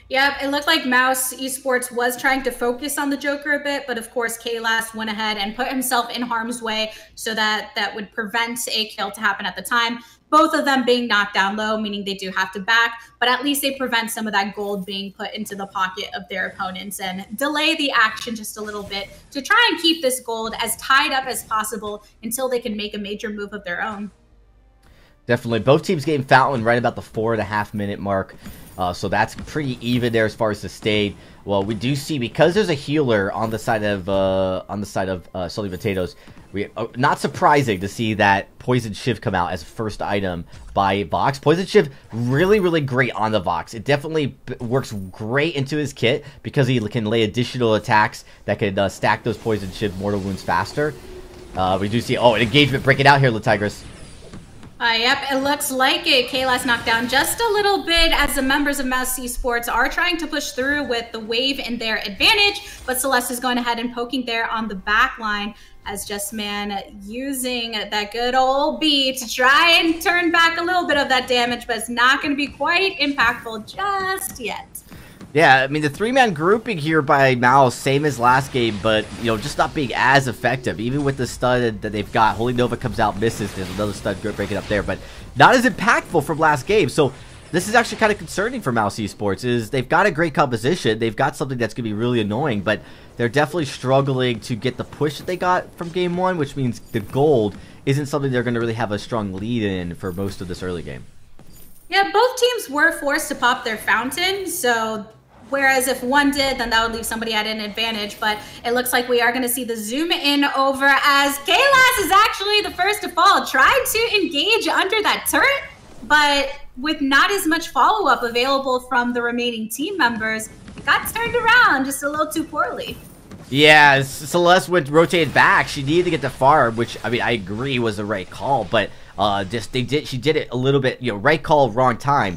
Yeah, it looked like Mouse Esports was trying to focus on the Joker a bit, but of course, K-Last went ahead and put himself in harm's way so that would prevent a kill to happen at the time. Both of them being knocked down low, meaning they do have to back, but at least they prevent some of that gold being put into the pocket of their opponents and delay the action just a little bit to try and keep this gold as tied up as possible until they can make a major move of their own. Definitely. Both teams getting Fountain right about the 4.5 minute mark. So that's pretty even there as far as the stayed. Well, we do see, because there's a healer on the side of Salty Potatoes, not surprising to see that Poison Shiv come out as a first item by Vox. Poison Shiv, really, really great on the Vox. It definitely works great into his kit because he can lay additional attacks that can stack those Poison Shiv mortal wounds faster. We do see, an engagement breaking out here, the Tigress. Yep, it looks like a K-Last knockdown just a little bit as the members of Mouse Esports are trying to push through with the wave in their advantage, but Celeste is going ahead and poking there on the back line as Justman using that good old B to try and turn back a little bit of that damage, but it's not going to be quite impactful just yet. Yeah, I mean, the 3-man grouping here by Mouse, same as last game, but, you know, just not being as effective. Even with the stun that they've got, Holy Nova comes out, misses. There's another stun breaking up there, but not as impactful from last game. So this is actually kind of concerning for Mouse Esports, is they've got a great composition. They've got something that's going to be really annoying, but they're definitely struggling to get the push that they got from game 1, which means the gold isn't something they're going to really have a strong lead in for most of this early game. Yeah, both teams were forced to pop their fountain, so... Whereas if one did, then that would leave somebody at an advantage. But it looks like we are going to see the zoom in over as K-Last is actually the first to fall. Tried to engage under that turret, but with not as much follow-up available from the remaining team members, it got turned around just a little too poorly. Yeah, Celeste rotated back. She needed to get the farm, which, I mean, I agree was the right call. But she did it a little bit, you know, right call, wrong time.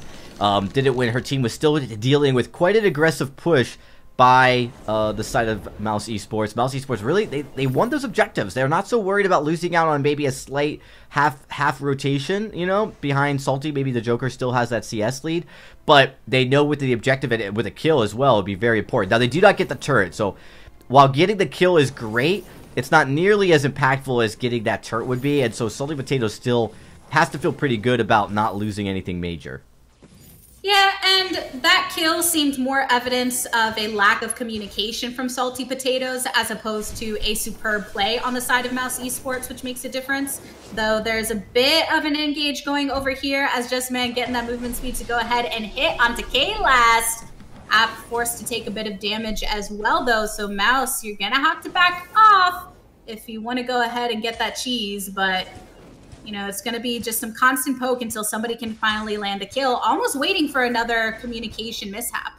Did it when her team was still dealing with quite an aggressive push by the side of Mouse Esports. Mouse Esports really, they won those objectives. They're not so worried about losing out on maybe a slight half rotation, you know, behind Salty. Maybe the Joker still has that CS lead, but they know with the objective with a kill as well, it'd be very important. Now, they do not get the turret, so while getting the kill is great, it's not nearly as impactful as getting that turret would be, and so Salty Potato still has to feel pretty good about not losing anything major. Yeah, and that kill seemed more evidence of a lack of communication from Salty Potatoes as opposed to a superb play on the side of Mouse Esports, which makes a difference. Though there's a bit of an engage going over here as Just Man getting that movement speed to go ahead and hit onto K-Last. App forced to take a bit of damage as well, though. So Mouse, you're gonna have to back off if you want to go ahead and get that cheese, but you know, it's going to be just some constant poke until somebody can finally land a kill, almost waiting for another communication mishap.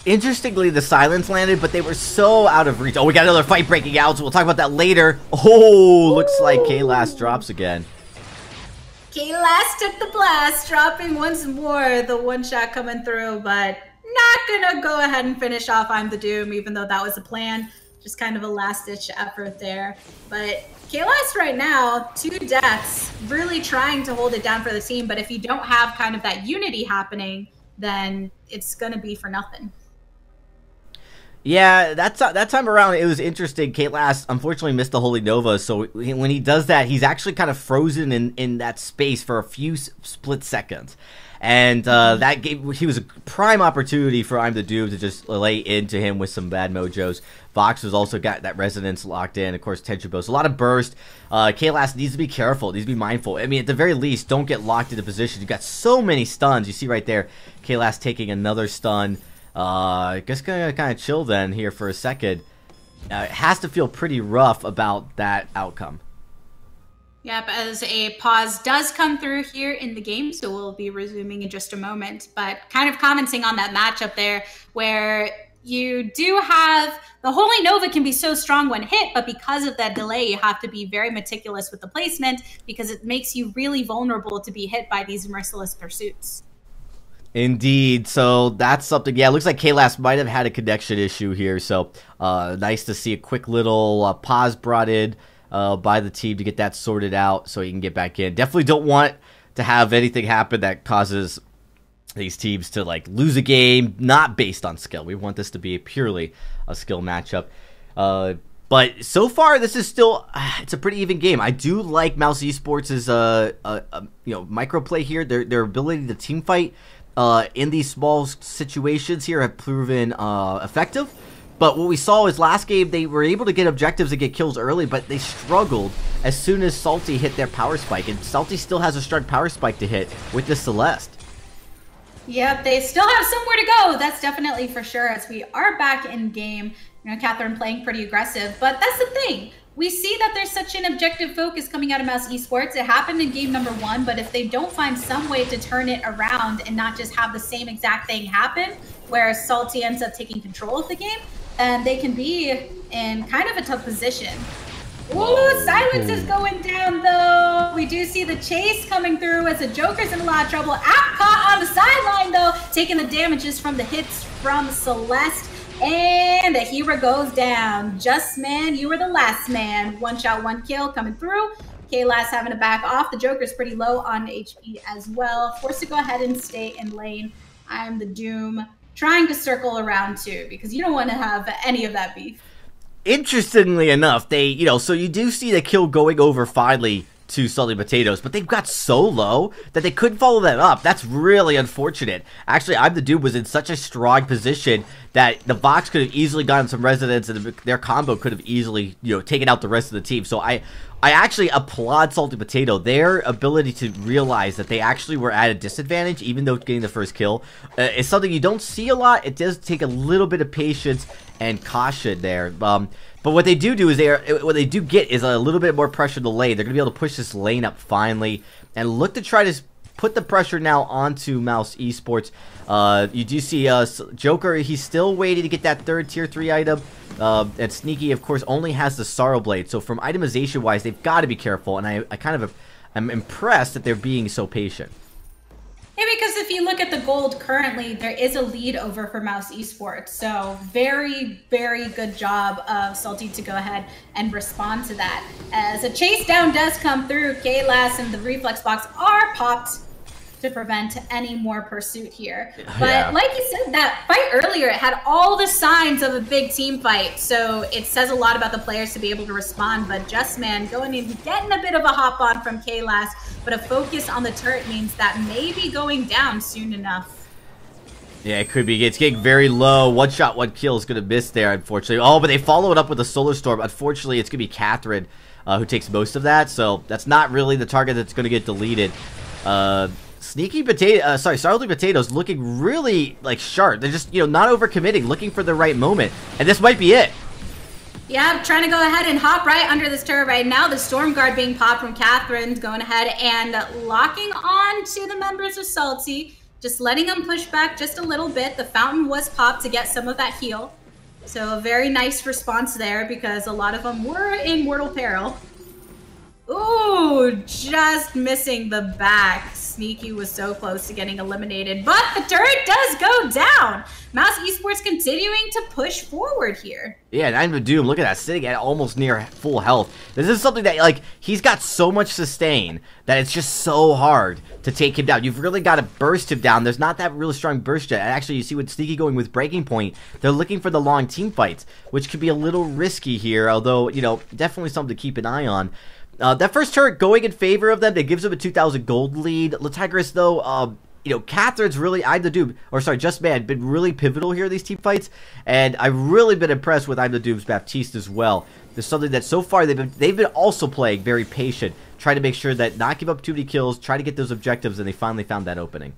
Interestingly, the silence landed, but they were so out of reach. Oh, we got another fight breaking out, so we'll talk about that later. Oh, looks like K-Last drops again. K-Last took the blast, dropping once more. The one shot coming through, but not going to go ahead and finish off I'm the Doom, even though that was a plan. Just kind of a last-ditch effort there. But K-Last right now, 2 deaths, really trying to hold it down for the team. But if you don't have kind of that unity happening, then it's going to be for nothing. Yeah, that time around, it was interesting. K-Last unfortunately missed the Holy Nova, so when he does that, he's actually kind of frozen in that space for a few split seconds. And that he was a prime opportunity for I'm the Doom to just lay into him with some bad mojos. Vox has also got that resonance locked in. Of course, Tentribo. So a lot of burst. K-Last needs to be careful. Needs to be mindful. I mean, at the very least, don't get locked into position. You've got so many stuns. You see right there, K-Last taking another stun. I guess gonna kind of chill then here for a second. It has to feel pretty rough about that outcome. Yep, as a pause does come through here in the game, so we'll be resuming in just a moment. But kind of commenting on that matchup there, where you do have the Holy Nova can be so strong when hit, but because of that delay, you have to be very meticulous with the placement because it makes you really vulnerable to be hit by these merciless pursuits. Indeed. So that's something. Yeah, it looks like K-Last might have had a connection issue here. So nice to see a quick little pause brought in by the team to get that sorted out so he can get back in. Definitely don't want to have anything happen that causes these teams to like lose a game not based on skill. We want this to be purely a skill matchup. But so far this is still it's a pretty even game. I do like Mouse Esports' micro play here. Their ability to team fight in these small situations here have proven effective. But what we saw is last game, they were able to get objectives and get kills early, but they struggled as soon as Salty hit their power spike. And Salty still has a strong power spike to hit with the Celeste. Yep, they still have somewhere to go. That's definitely for sure as we are back in game. You know, Catherine playing pretty aggressive, but that's the thing. We see that there's such an objective focus coming out of Mouse Esports. It happened in game number 1, but if they don't find some way to turn it around and not just have the same exact thing happen, where Salty ends up taking control of the game, and they can be in kind of a tough position. Ooh, silence is going down though. We do see the chase coming through as the Joker's in a lot of trouble. App caught on the sideline though, taking the damages from the hits from Celeste. And the hero goes down. Just Man, you were the last man. 1 shot, 1 kill coming through. K-Last having to back off. The Joker's pretty low on HP as well. Forced to go ahead and stay in lane. I'm the Doom. Trying to circle around too, because you don't want to have any of that beef. Interestingly enough, so you do see the kill going over finally to Salty Potatoes, but they've got so low that they couldn't follow that up. That's really unfortunate. Actually, I'm the Dude was in such a strong position that the Vox could have easily gotten some resonance, and their combo could have easily, taken out the rest of the team. So I actually applaud Salty Potato. Their ability to realize that they actually were at a disadvantage, even though getting the first kill, is something you don't see a lot. It does take a little bit of patience and caution there. But what they do is what they do get is a little bit more pressure in the lane. They're going to be able to push this lane up finally and look to try to put the pressure now onto Mouse Esports. You do see Joker, he's still waiting to get that third tier 3 item. And Sneaky, of course, only has the Sorrow Blade. So from itemization wise, they've got to be careful. And I kind of am impressed that they're being so patient. Yeah, because if you look at the gold currently, there is a lead over for Mouse Esports. So very, very good job of Salty to go ahead and respond to that. As a chase down does come through, K-Last and the reflex box are popped. to prevent any more pursuit here. But like you said, that fight earlier, it had all the signs of a big team fight. So it says a lot about the players to be able to respond. But Justman going in, getting a bit of a hop on from Kaylas, but a focus on the turret means that may be going down soon enough. Yeah, it could be. It's getting very low. One shot, one kill is going to miss there, unfortunately. Oh, but they follow it up with a Solar Storm. Unfortunately, it's going to be Catherine who takes most of that. So that's not really the target that's going to get deleted. Sneaky Potato, Salty Potatoes looking really, like, sharp. They're just, not overcommitting, looking for the right moment. And this might be it. Yeah, trying to go ahead and hop right under this turret right now. The Storm Guard being popped from Catherine, going ahead and locking on to the members of Salty. Just letting them push back just a little bit. The fountain was popped to get some of that heal. So a very nice response there because a lot of them were in mortal peril. Ooh, just missing the back. Sneaky was so close to getting eliminated, but the turret does go down. Mouse Esports continuing to push forward here. Yeah, and I'm Doom, look at that, sitting at almost near full health. This is something that, like, he's got so much sustain that it's just so hard to take him down. You've really got to burst him down. There's not that really strong burst yet. Actually, you see with Sneaky going with Breaking Point, they're looking for the long team fights, which could be a little risky here, although, definitely something to keep an eye on. That first turret going in favor of them, that gives them a 2,000 gold lead. Latigris, though, Catherine's really, Justman, been really pivotal here in these team fights, and I've really been impressed with I'm the Doom's Baptiste as well. There's something that so far they've been also playing very patient, trying to make sure that not give up too many kills, try to get those objectives, and they finally found that opening.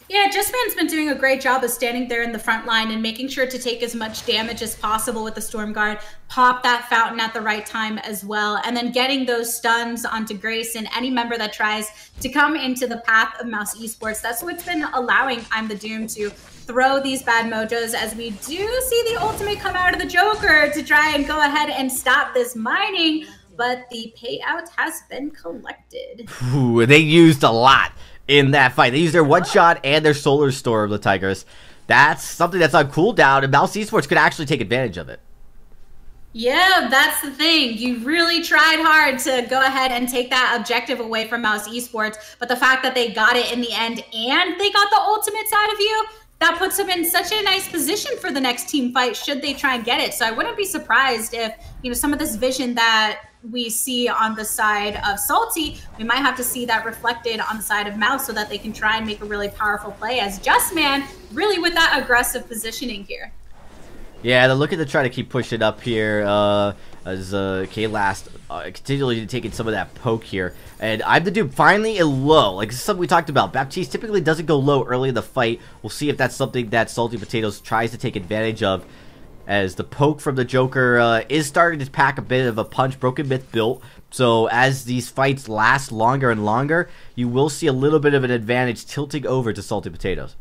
Yeah, Justman's been doing a great job of standing there in the front line and making sure to take as much damage as possible with the Storm Guard, pop that fountain at the right time as well, and then getting those stuns onto Grace and any member that tries to come into the path of Mouse Esports. That's what's been allowing I'm the Doom to throw these bad mojos, as we do see the ultimate come out of the Joker to try and go ahead and stop this mining, but the payout has been collected. Ooh, they used a lot in that fight. They used their one shot and their Solar Storm, the Tigers. That's something that's on cooldown, and Mouse Esports could actually take advantage of it. Yeah, that's the thing. You really tried hard to go ahead and take that objective away from Mouse Esports, but the fact that they got it in the end and they got the ultimate side of you, that puts them in such a nice position for the next team fight should they try and get it. So I wouldn't be surprised if, some of this vision that we see on the side of Salty, we might have to see that reflected on the side of Mouse so that they can try and make a really powerful play as Justman really with that aggressive positioning here. Yeah, they're looking to try to keep pushing up here as K-Last continually taking some of that poke here. And I'm the Dude finally in low. Like, this is something we talked about. Baptiste typically doesn't go low early in the fight. We'll see if that's something that Salty Potatoes tries to take advantage of, as the poke from the Joker is starting to pack a bit of a punch. Broken Myth built, so as these fights last longer and longer, you will see a little bit of an advantage tilting over to Salty Potatoes.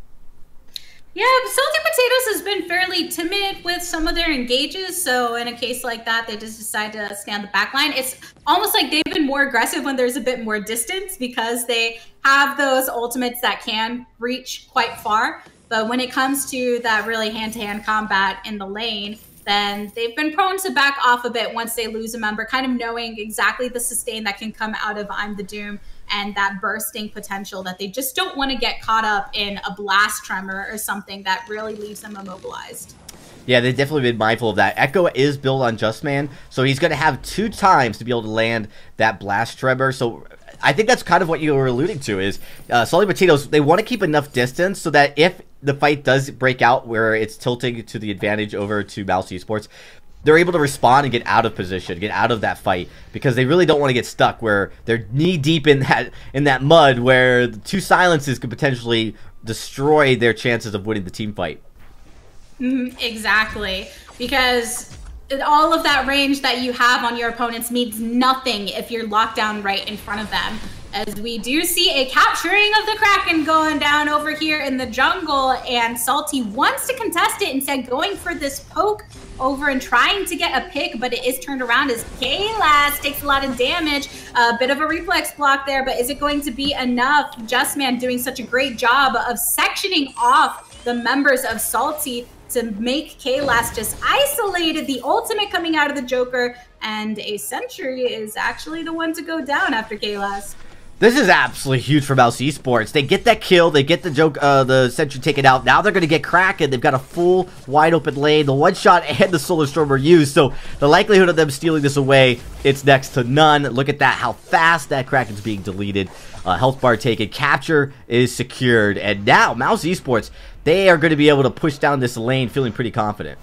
Yeah, Salty Potatoes has been fairly timid with some of their engages, so in a case like that, they just decide to stand the back line. It's almost like they've been more aggressive when there's a bit more distance because they have those ultimates that can reach quite far. But when it comes to that really hand-to-hand combat in the lane, then they've been prone to back off a bit once they lose a member, kind of knowing exactly the sustain that can come out of I'm the Doom and that bursting potential that they just don't want to get caught up in a blast tremor or something that really leaves them immobilized. Yeah, they've definitely been mindful of that. Echo is built on Justman, so he's going to have 2 times to be able to land that blast tremor. So I think that's kind of what you were alluding to is Salty Potatoes, they want to keep enough distance so that if the fight does break out where it's tilting to the advantage over to Mouse Esports, they're able to respond and get out of position, get out of that fight, because they really don't want to get stuck where they're knee deep in that mud where the 2 silences could potentially destroy their chances of winning the team fight. Exactly, because all of that range that you have on your opponents means nothing if you're locked down right in front of them. As we do see a capturing of the Kraken going down over here in the jungle, and Salty wants to contest it, instead going for this poke over and trying to get a pick, but it is turned around as Kaylas takes a lot of damage. A bit of a reflex block there, but is it going to be enough? Justman doing such a great job of sectioning off the members of Salty to make Kaylas just isolated. The ultimate coming out of the Joker, and a Sentry is actually the one to go down after Kaylas. This is absolutely huge for Mouse Esports. They get that kill, they get the sentry taken out. Now they're going to get Kraken. They've got a full, wide open lane. The one shot and the Solar Storm are used, so the likelihood of them stealing this away, it's next to none. Look at that, how fast that Kraken's being deleted. Health bar taken, capture is secured, and now Mouse Esports, they are going to be able to push down this lane feeling pretty confident.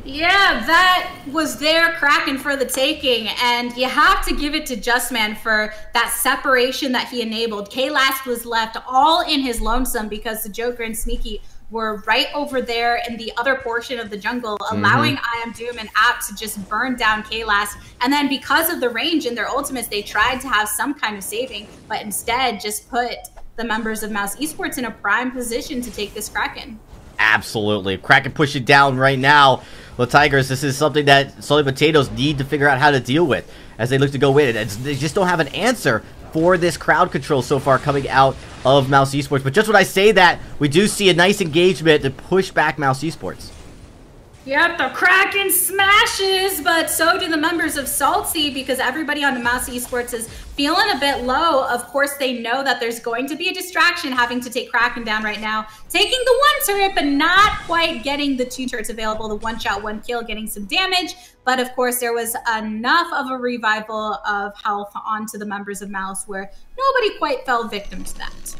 Yeah, that was their Kraken for the taking, and you have to give it to Justman for that separation that he enabled. K-Last was left all in his lonesome because the Joker and Sneaky were right over there in the other portion of the jungle, allowing I Am Doom and App to just burn down K-Last. And then because of the range in their ultimates, they tried to have some kind of saving, but instead just put the members of Mouse Esports in a prime position to take this Kraken. Absolutely. Kraken push it down right now. Well, Tigers, this is something that Salty Potatoes need to figure out how to deal with as they look to go in. They just don't have an answer for this crowd control so far coming out of Mouse Esports. But just when I say that, we do see a nice engagement to push back Mouse Esports. Yep, the Kraken smashes, but so do the members of Salty because everybody on the Mouse Esports is feeling a bit low. Of course, they know that there's going to be a distraction having to take Kraken down right now. Taking the one turret, but not quite getting the two turrets available. The one shot, one kill, getting some damage. But of course, there was enough of a revival of health onto the members of Mouse where nobody quite fell victim to that.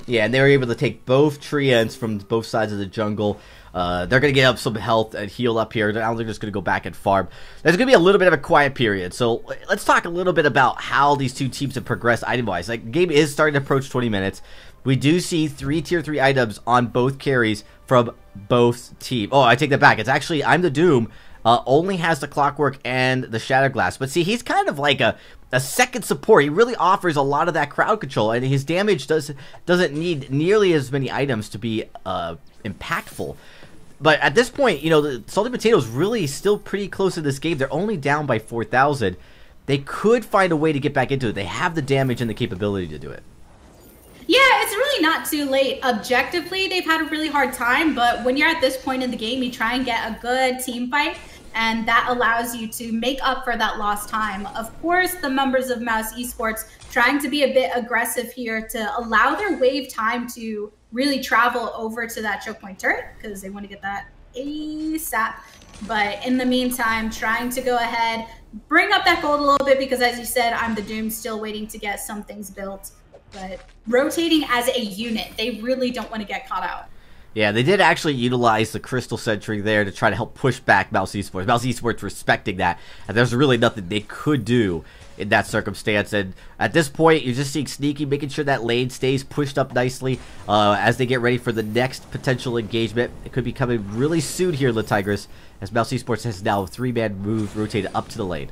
Yeah, and they were able to take both tree ends from both sides of the jungle. They're going to get up some health and heal up here. Now they're just going to go back and farm. There's going to be a little bit of a quiet period. So let's talk a little bit about how these two teams have progressed item-wise. Like, the game is starting to approach 20 minutes. We do see 3 tier 3 items on both carries from both teams. Oh, I take that back. It's actually I'm the Doom. Only has the Clockwork and the Shatterglass. But see, he's kind of like a second support. He really offers a lot of that crowd control, and his damage doesn't need nearly as many items to be impactful. But at this point, you know, the Salty Potatoes really still pretty close to this game. They're only down by 4,000. They could find a way to get back into it. They have the damage and the capability to do it. Yeah, it's really not too late. Objectively, they've had a really hard time, but when you're at this point in the game, you try and get a good team fight, and that allows you to make up for that lost time. Of course, the members of Mouse Esports trying to be a bit aggressive here to allow their wave time to really travel over to that choke point turret because they want to get that ASAP. But in the meantime, trying to go ahead, bring up that gold a little bit because as you said, I'm the Doom, still waiting to get some things built. But rotating as a unit, they really don't want to get caught out. Yeah, they did actually utilize the Crystal Sentry there to try to help push back Mouse Esports. Mouse Esports respecting that, and there's really nothing they could do in that circumstance. And at this point, you're just seeing Sneaky making sure that lane stays pushed up nicely as they get ready for the next potential engagement. It could be coming really soon here, Le Tigris, as Mouse Esports has now a 3-man move rotated up to the lane.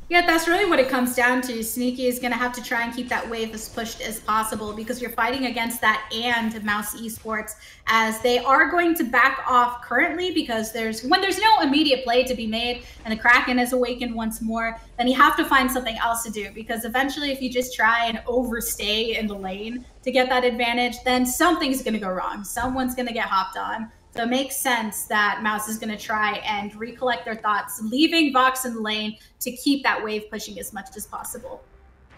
Yeah, that's really what it comes down to. Sneaky is going to have to try and keep that wave as pushed as possible because you're fighting against that and Mouse Esports as they are going to back off currently because when there's no immediate play to be made and the Kraken is awakened once more, then you have to find something else to do because eventually if you just try and overstay in the lane to get that advantage, then something's going to go wrong. Someone's going to get hopped on. So it makes sense that Mouse is going to try and recollect their thoughts, leaving Vox in the lane to keep that wave pushing as much as possible.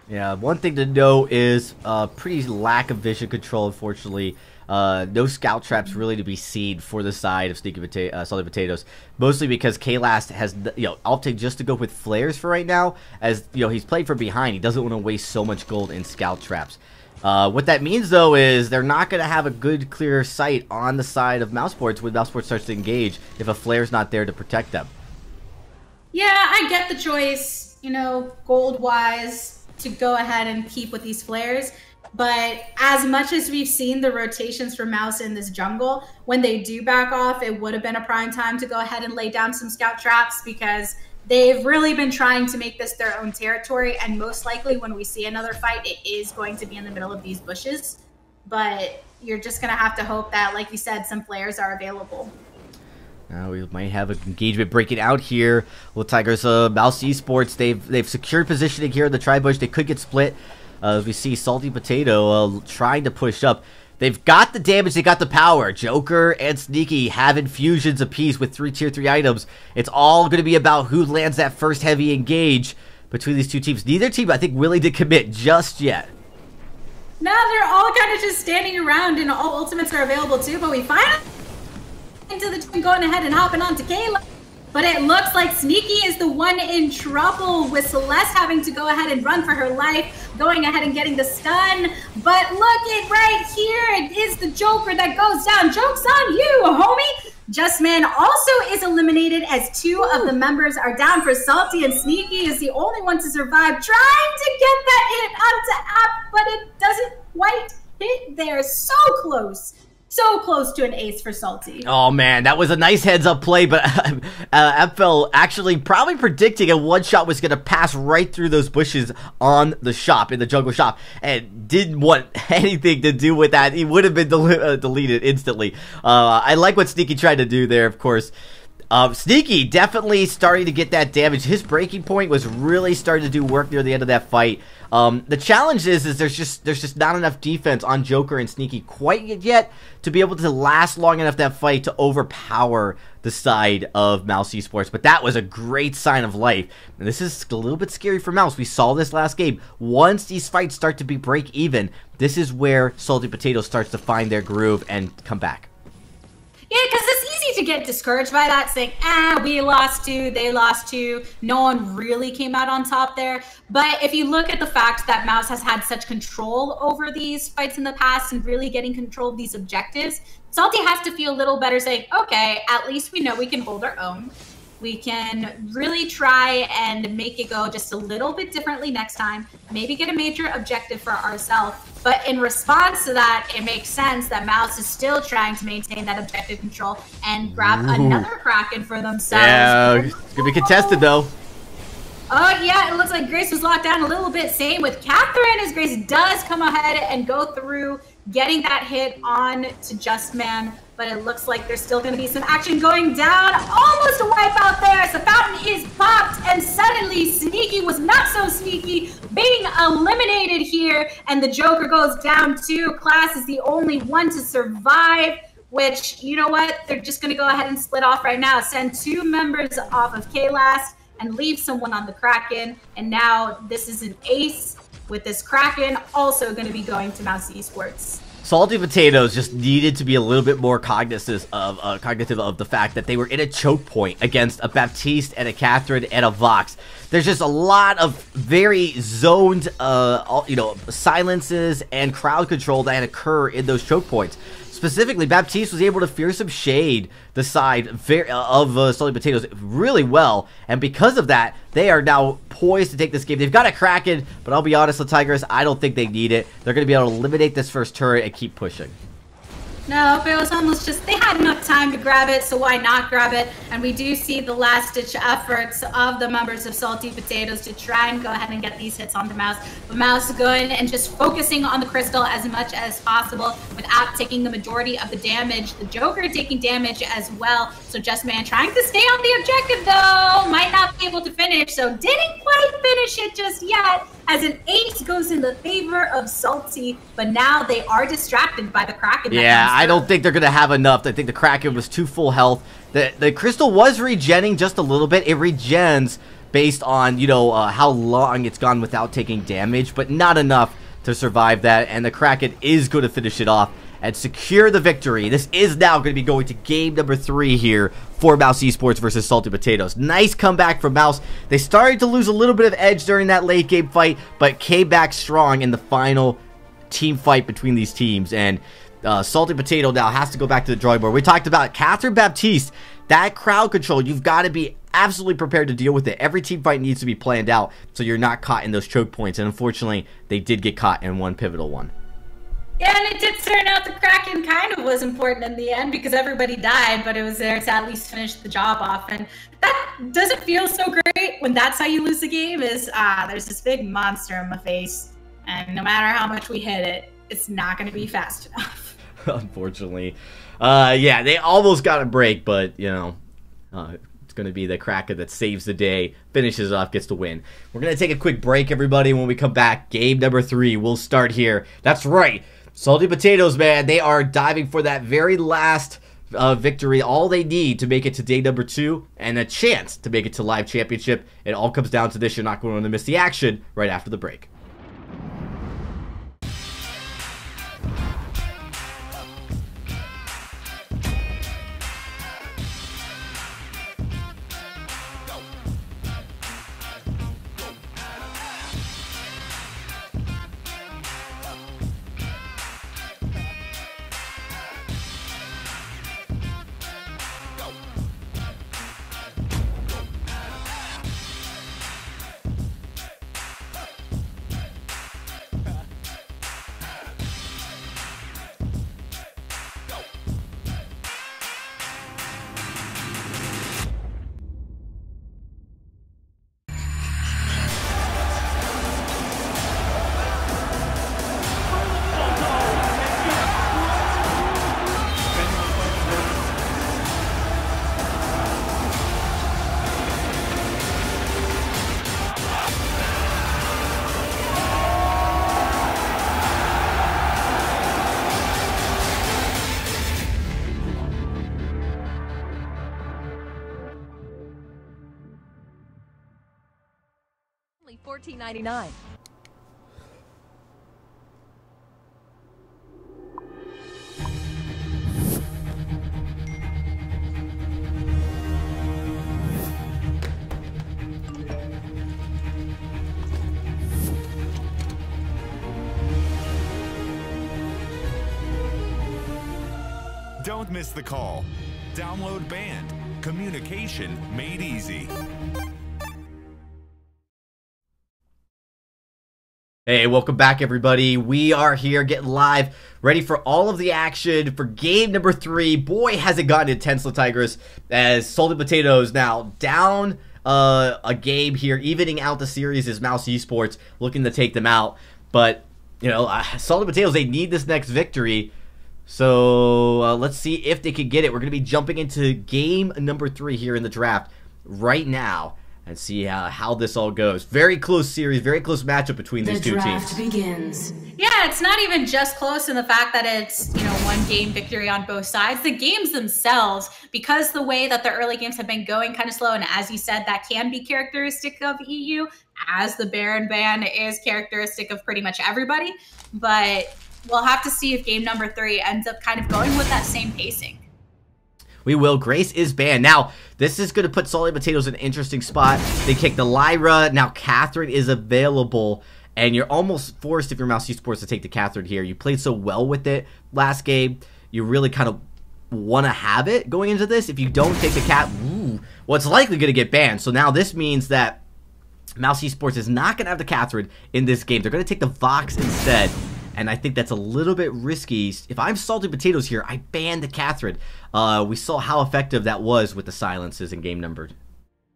Yeah, one thing to note is pretty lack of vision control, unfortunately. No scout traps really to be seen for the side of Salty Potatoes, mostly because K-Last has, opted just to go with flares for right now, as, he's playing from behind. He doesn't want to waste so much gold in scout traps. What that means, though, is they're not going to have a good, clear sight on the side of Mousesports when Mousesports starts to engage if a flare's not there to protect them. Yeah, I get the choice, gold-wise, to go ahead and keep with these flares. But as much as we've seen the rotations for Mouse in this jungle, when they do back off, it would have been a prime time to go ahead and lay down some scout traps because they've really been trying to make this their own territory, and most likely when we see another fight, it is going to be in the middle of these bushes. But you're just going to have to hope that, like you said, some flares are available. Now we might have an engagement breaking out here. Well, Tigers, Mouse Esports, they've secured positioning here in the tri-bush. They could get split. As we see Salty Potato trying to push up. They've got the damage, they got the power. Joker and Sneaky have infusions apiece with 3 tier 3 items. It's all going to be about who lands that first heavy engage. between these two teams. Neither team, I think, really did commit just yet. No, they're all kind of just standing around, and all ultimates are available too, but we finally into the team going ahead and hopping onto Kayla. But it looks like Sneaky is the one in trouble, with Celeste having to go ahead and run for her life, going ahead and getting the stun. But look at right here, it is the Joker that goes down. Joke's on you, homie. Just Man also is eliminated as 2 of the members are down for Salty, and Sneaky is the only one to survive, trying to get that hit onto App, but it doesn't quite hit there. So close. So close to an ace for Salty. Oh man, that was a nice heads-up play, but FL actually probably predicting a one-shot was going to pass right through those bushes on the shop, in the jungle shop, and didn't want anything to do with that. He would have been deleted instantly. I like what Sneaky tried to do there, of course. Sneaky definitely starting to get that damage. His breaking point was really starting to do work near the end of that fight. The challenge is there's just not enough defense on Joker and Sneaky quite yet to be able to last long enough that fight to overpower the side of Mouse Esports. But that was a great sign of life. And this is a little bit scary for Mouse. We saw this last game. Once these fights start to be break even, this is where Salty Potato starts to find their groove and come back. Yeah, because it's easy to get discouraged by that, saying, we lost 2, they lost 2. No one really came out on top there. But if you look at the fact that Mouse has had such control over these fights in the past and really getting control of these objectives, Salty has to feel a little better, saying, okay, at least we know we can hold our own. We can really try and make it go just a little bit differently next time. Maybe get a major objective for ourselves. But in response to that, it makes sense that Mouse is still trying to maintain that objective control and grab another Kraken for themselves. Yeah, it's going to be contested though. Oh yeah, it looks like Grace was locked down a little bit. Same with Catherine, as Grace does come ahead and go through, getting that hit on to Just Man. But it looks like there's still going to be some action going down. Almost a wipeout there as the fountain is popped, and suddenly Sneaky was not so sneaky, being eliminated here, and the Joker goes down too. Class is the only one to survive, which, you know what, they're just going to go ahead and split off right now. Send 2 members off of K-Last and leave someone on the Kraken, and now this is an ace, with this Kraken also going to be going to Mouse Esports. Salty Potatoes just needed to be a little bit more cognitive of the fact that they were in a choke point against a Baptiste and a Catherine and a Vox. There's just a lot of very zoned, silences and crowd control that occur in those choke points. Specifically, Baptiste was able to fearsome shade the side of Salty Potatoes really well, and because of that, they are now poised to take this game. They've got a Kraken, but I'll be honest, the Tigers, I don't think they need it. They're going to be able to eliminate this first turret and keep pushing. No, but it was almost just, they had enough time to grab it, so why not grab it? And we do see the last-ditch efforts of the members of Salty Potatoes to try and go ahead and get these hits on the Mouse. But Mouse going and just focusing on the crystal as much as possible without taking the majority of the damage. The Joker taking damage as well. So Just Man trying to stay on the objective, though. Might not be able to finish, so didn't quite finish it just yet, as an ace goes in the favor of Salty, but now they are distracted by the Kraken. Yeah, I don't think they're going to have enough. I think the Kraken was too full health. The crystal was regenning just a little bit. It regens based on, how long it's gone without taking damage, but not enough to survive that, and the Kraken is going to finish it off and secure the victory. This is now going to be going to game number 3 here for Mouse Esports versus Salty Potatoes. Nice comeback from Mouse. They started to lose a little bit of edge during that late game fight, but came back strong in the final team fight between these teams. And Salty Potato now has to go back to the drawing board. We talked about Catherine Baptiste. That crowd control, you've got to be absolutely prepared to deal with it. Every team fight needs to be planned out so you're not caught in those choke points. And unfortunately, they did get caught in one pivotal one. Yeah, and it did turn out the Kraken kind of was important in the end because everybody died, but it was there to at least finish the job off. And that doesn't feel so great when that's how you lose the game, is there's this big monster in my face, and no matter how much we hit it, it's not going to be fast enough. Unfortunately. Yeah, they almost got a break, but, it's going to be the Kraken that saves the day, finishes off, gets the win. We're going to take a quick break, everybody. When we come back, game number 3 will start here. That's right. Salty Potatoes, man, they are diving for that very last victory, all they need to make it to day number 2 and a chance to make it to live championship. It all comes down to this. You're not going to miss the action right after the break. $14.99. Don't miss the call. Download Band. Communication made easy. Hey, welcome back, everybody. We are here getting live, ready for all of the action for game number 3. Boy, has it gotten intense, La Tigris, as Salted Potatoes now down a game here, evening out the series is Mouse Esports looking to take them out. But, you know, Salted Potatoes, they need this next victory. So let's see if they can get it. We're going to be jumping into game number 3 here in the draft right now. And see how this all goes. Very close series, very close matchup between these two teams. The draft begins. Yeah, it's not even just close in the fact that it's, you know, one game victory on both sides. The games themselves, because the way that the early games have been going kind of slow, and as you said, that can be characteristic of EU, as the Baron ban is characteristic of pretty much everybody. But we'll have to see if game number 3 ends up kind of going with that same pacing. We will. Grace is banned. Now, this is going to put Salty Potatoes in an interesting spot. They kick the Lyra. Now, Catherine is available, and you're almost forced, if you're Mouse Esports, to take the Catherine here. You played so well with it last game. You really kind of want to have it going into this. If you don't take the Cat, well, it's likely going to get banned. So now this means that Mouse Esports is not going to have the Catherine in this game. They're going to take the Vox instead. And I think that's a little bit risky. If I'm Salty Potatoes here, I ban the Catherine. We saw how effective that was with the silences in game number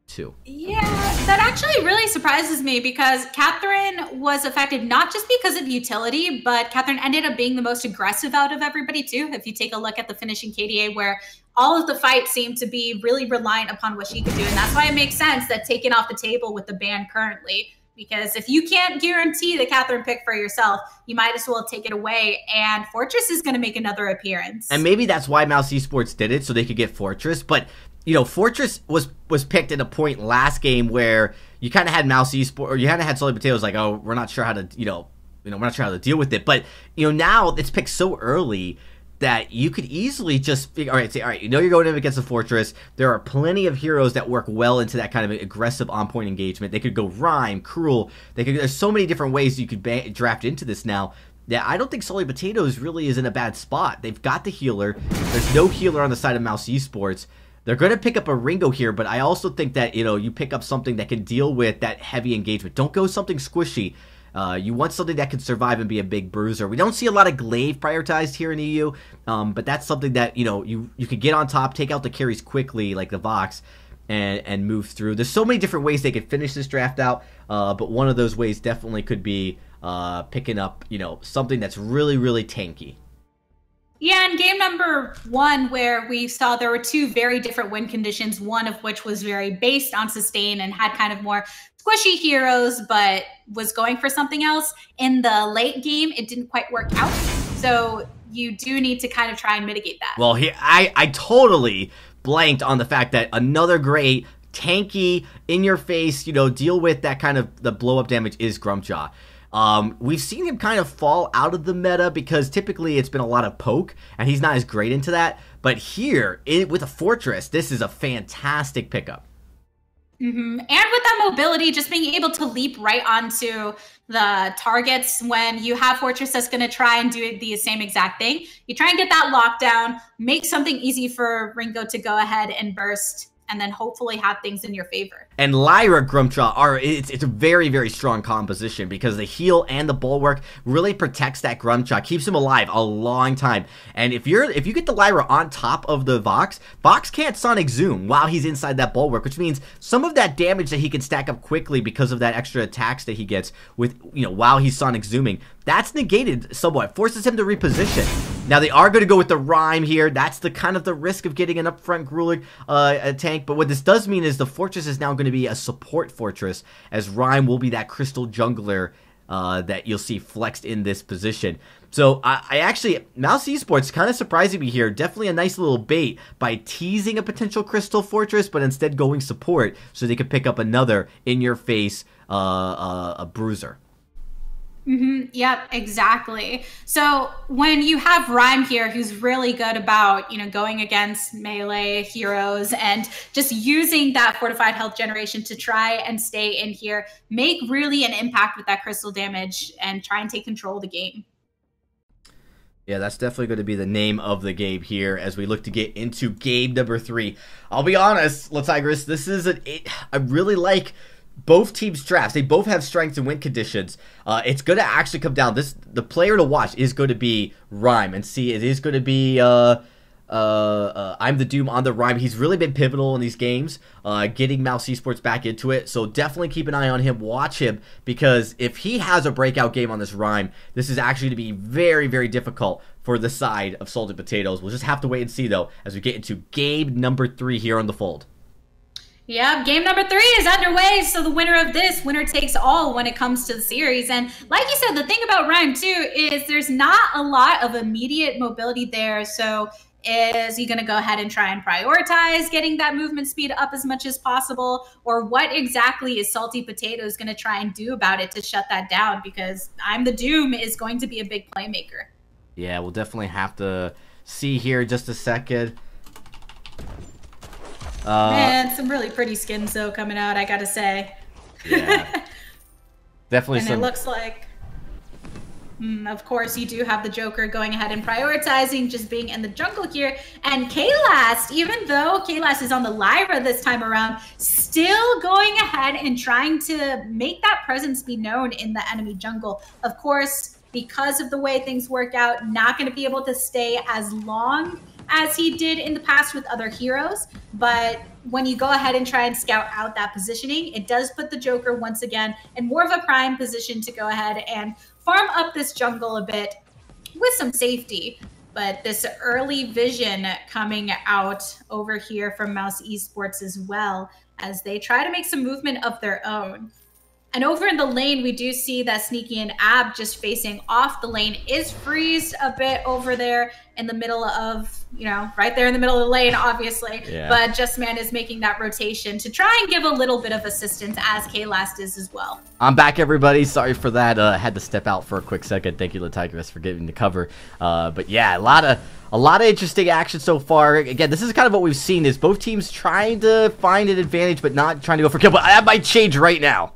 2. Yeah, that actually really surprises me because Catherine was affected not just because of utility, but Catherine ended up being the most aggressive out of everybody too. If you take a look at the finishing KDA, where all of the fights seem to be really reliant upon what she could do. And that's why it makes sense that taken off the table with the ban currently. Because if you can't guarantee the Catherine pick for yourself, you might as well take it away. And Fortress is going to make another appearance. And maybe that's why Mouse Esports did it, so they could get Fortress. But, you know, Fortress was picked at a point last game where you kind of had Mouse Esports, or you kind of had Salty Potatoes like, oh, we're not sure how to, we're not sure how to deal with it. But, you know, now it's picked so early that you could easily just figure, all right, you know you're going in against a Fortress. There are plenty of heroes that work well into that kind of aggressive on-point engagement. They could go Rhyme, Cruel. There's so many different ways you could draft into this now that I don't think Salty Potatoes really is in a bad spot. They've got the healer. There's no healer on the side of Mouse Esports. They're going to pick up a Ringo here, but I also think that, you know, you pick up something that can deal with that heavy engagement. Don't go something squishy. You want something that can survive and be a big bruiser. We don't see a lot of glaive prioritized here in EU, but that's something that, you know, you could get on top, take out the carries quickly like the Vox, and move through. There's so many different ways they could finish this draft out, but one of those ways definitely could be picking up, you know, something that's really, really tanky. Yeah, in game number 1, where we saw there were 2 very different win conditions, one of which was very based on sustain and had kind of more squishy heroes, but was going for something else. In the late game, it didn't quite work out. So you do need to kind of try and mitigate that. Well, I totally blanked on the fact that another great tanky, in your face, deal with that kind of the blow up damage is Grumpjaw. We've seen him kind of fall out of the meta because typically it's been a lot of poke and he's not as great into that. But here, with a Fortress, this is a fantastic pickup. And with that mobility, just being able to leap right onto the targets when you have Fortress that's going to try and do the same exact thing. You try and get that lockdown, make something easy for Ringo to go ahead and burst, and then hopefully have things in your favor. And Lyra Grumpjaw it's a very, very strong composition because the heal and the bulwark really protects that Grumpjaw, keeps him alive a long time. And if you get the Lyra on top of the Vox can't Sonic Zoom while he's inside that bulwark, which means some of that damage that he can stack up quickly because of that extra attacks that he gets with while he's Sonic Zooming, that's negated somewhat, forces him to reposition. Now they are going to go with the Rhyme here. That's the kind of the risk of getting an upfront Gruelig tank. But what this does mean is the Fortress is now going to be a support Fortress, as Rhyme will be that crystal jungler that you'll see flexed in this position. So I actually, Mouse Esports kind of surprising me here. Definitely a nice little bait by teasing a potential crystal Fortress, but instead going support so they could pick up another in-your-face a bruiser. Yep, exactly. So when you have Rhyme here, who's really good about, going against melee heroes and just using that fortified health generation to try and stay in here, make really an impact with that crystal damage and try and take control of the game. Yeah, that's definitely going to be the name of the game here as we look to get into game number 3. I'll be honest, Latigris, this is I really like both teams' drafts. They both have strengths and win conditions. It's going to actually come down. The player to watch is going to be Rhyme, and see, it is going to be I'm the Doom on the Rhyme. He's really been pivotal in these games, getting Mouse Esports back into it. So definitely keep an eye on him. Watch him, because if he has a breakout game on this Rhyme, this is actually going to be very, very difficult for the side of Salted Potatoes. We'll just have to wait and see, though, as we get into game number 3 here on The Fold. Yep, game number 3 is underway, so the winner of this, winner takes all when it comes to the series. And like you said, the thing about Rhyme too is there's not a lot of immediate mobility there. So is he going to go ahead and try and prioritize getting that movement speed up as much as possible? Or what exactly is Salty Potatoes going to try and do about it to shut that down? Because I'm the Doom is going to be a big playmaker. Yeah, we'll definitely have to see here in just a second. Man, some really pretty skins though coming out, I gotta say. Yeah, definitely. And it looks like, of course, you do have the Joker going ahead and prioritizing, just being in the jungle here. And Kaylas, even though Kaylas is on the Lyra this time around, still going ahead and trying to make that presence be known in the enemy jungle. Of course, because of the way things work out, not going to be able to stay as long as he did in the past with other heroes. But when you go ahead and try and scout out that positioning, it does put the Joker once again in more of a prime position to go ahead and farm up this jungle a bit with some safety. But this early vision coming out over here from Mouse Esports as well, as they try to make some movement of their own. And over in the lane, we do see that Sneaky and Ab just facing off. The lane is freezed a bit over there in the middle of, right there in the middle of the lane, obviously. Yeah. But Just Man is making that rotation to try and give a little bit of assistance, as K-Last is as well. I'm back, everybody. Sorry for that. Had to step out for a quick second. Thank you, Latigris, for giving the cover. But yeah, a lot of interesting action so far. Again, this is kind of what we've seen, is both teams trying to find an advantage, but not trying to go for kill. But that might change right now.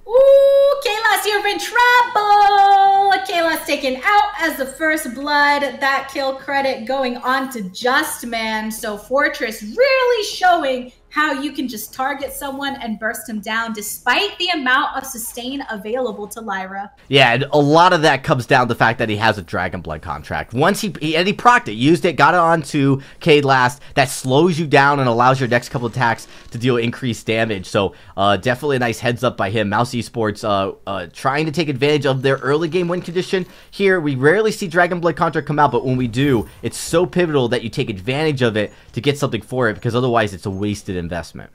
Ooh, Kaylas, you're in trouble! Kaylas taken out as the first blood. That kill credit going on to Just Man. So Fortress really showing how you can just target someone and burst him down despite the amount of sustain available to Lyra. Yeah, and a lot of that comes down to the fact that he has a Dragon Blood contract. Once he procced it, used it, got it onto Cade last, that slows you down and allows your next couple attacks to deal increased damage. So definitely a nice heads up by him. Mouse Esports trying to take advantage of their early game win condition. Here, we rarely see Dragon Blood contract come out, but when we do, it's so pivotal that you take advantage of it to get something for it, because otherwise it's a wasted investment.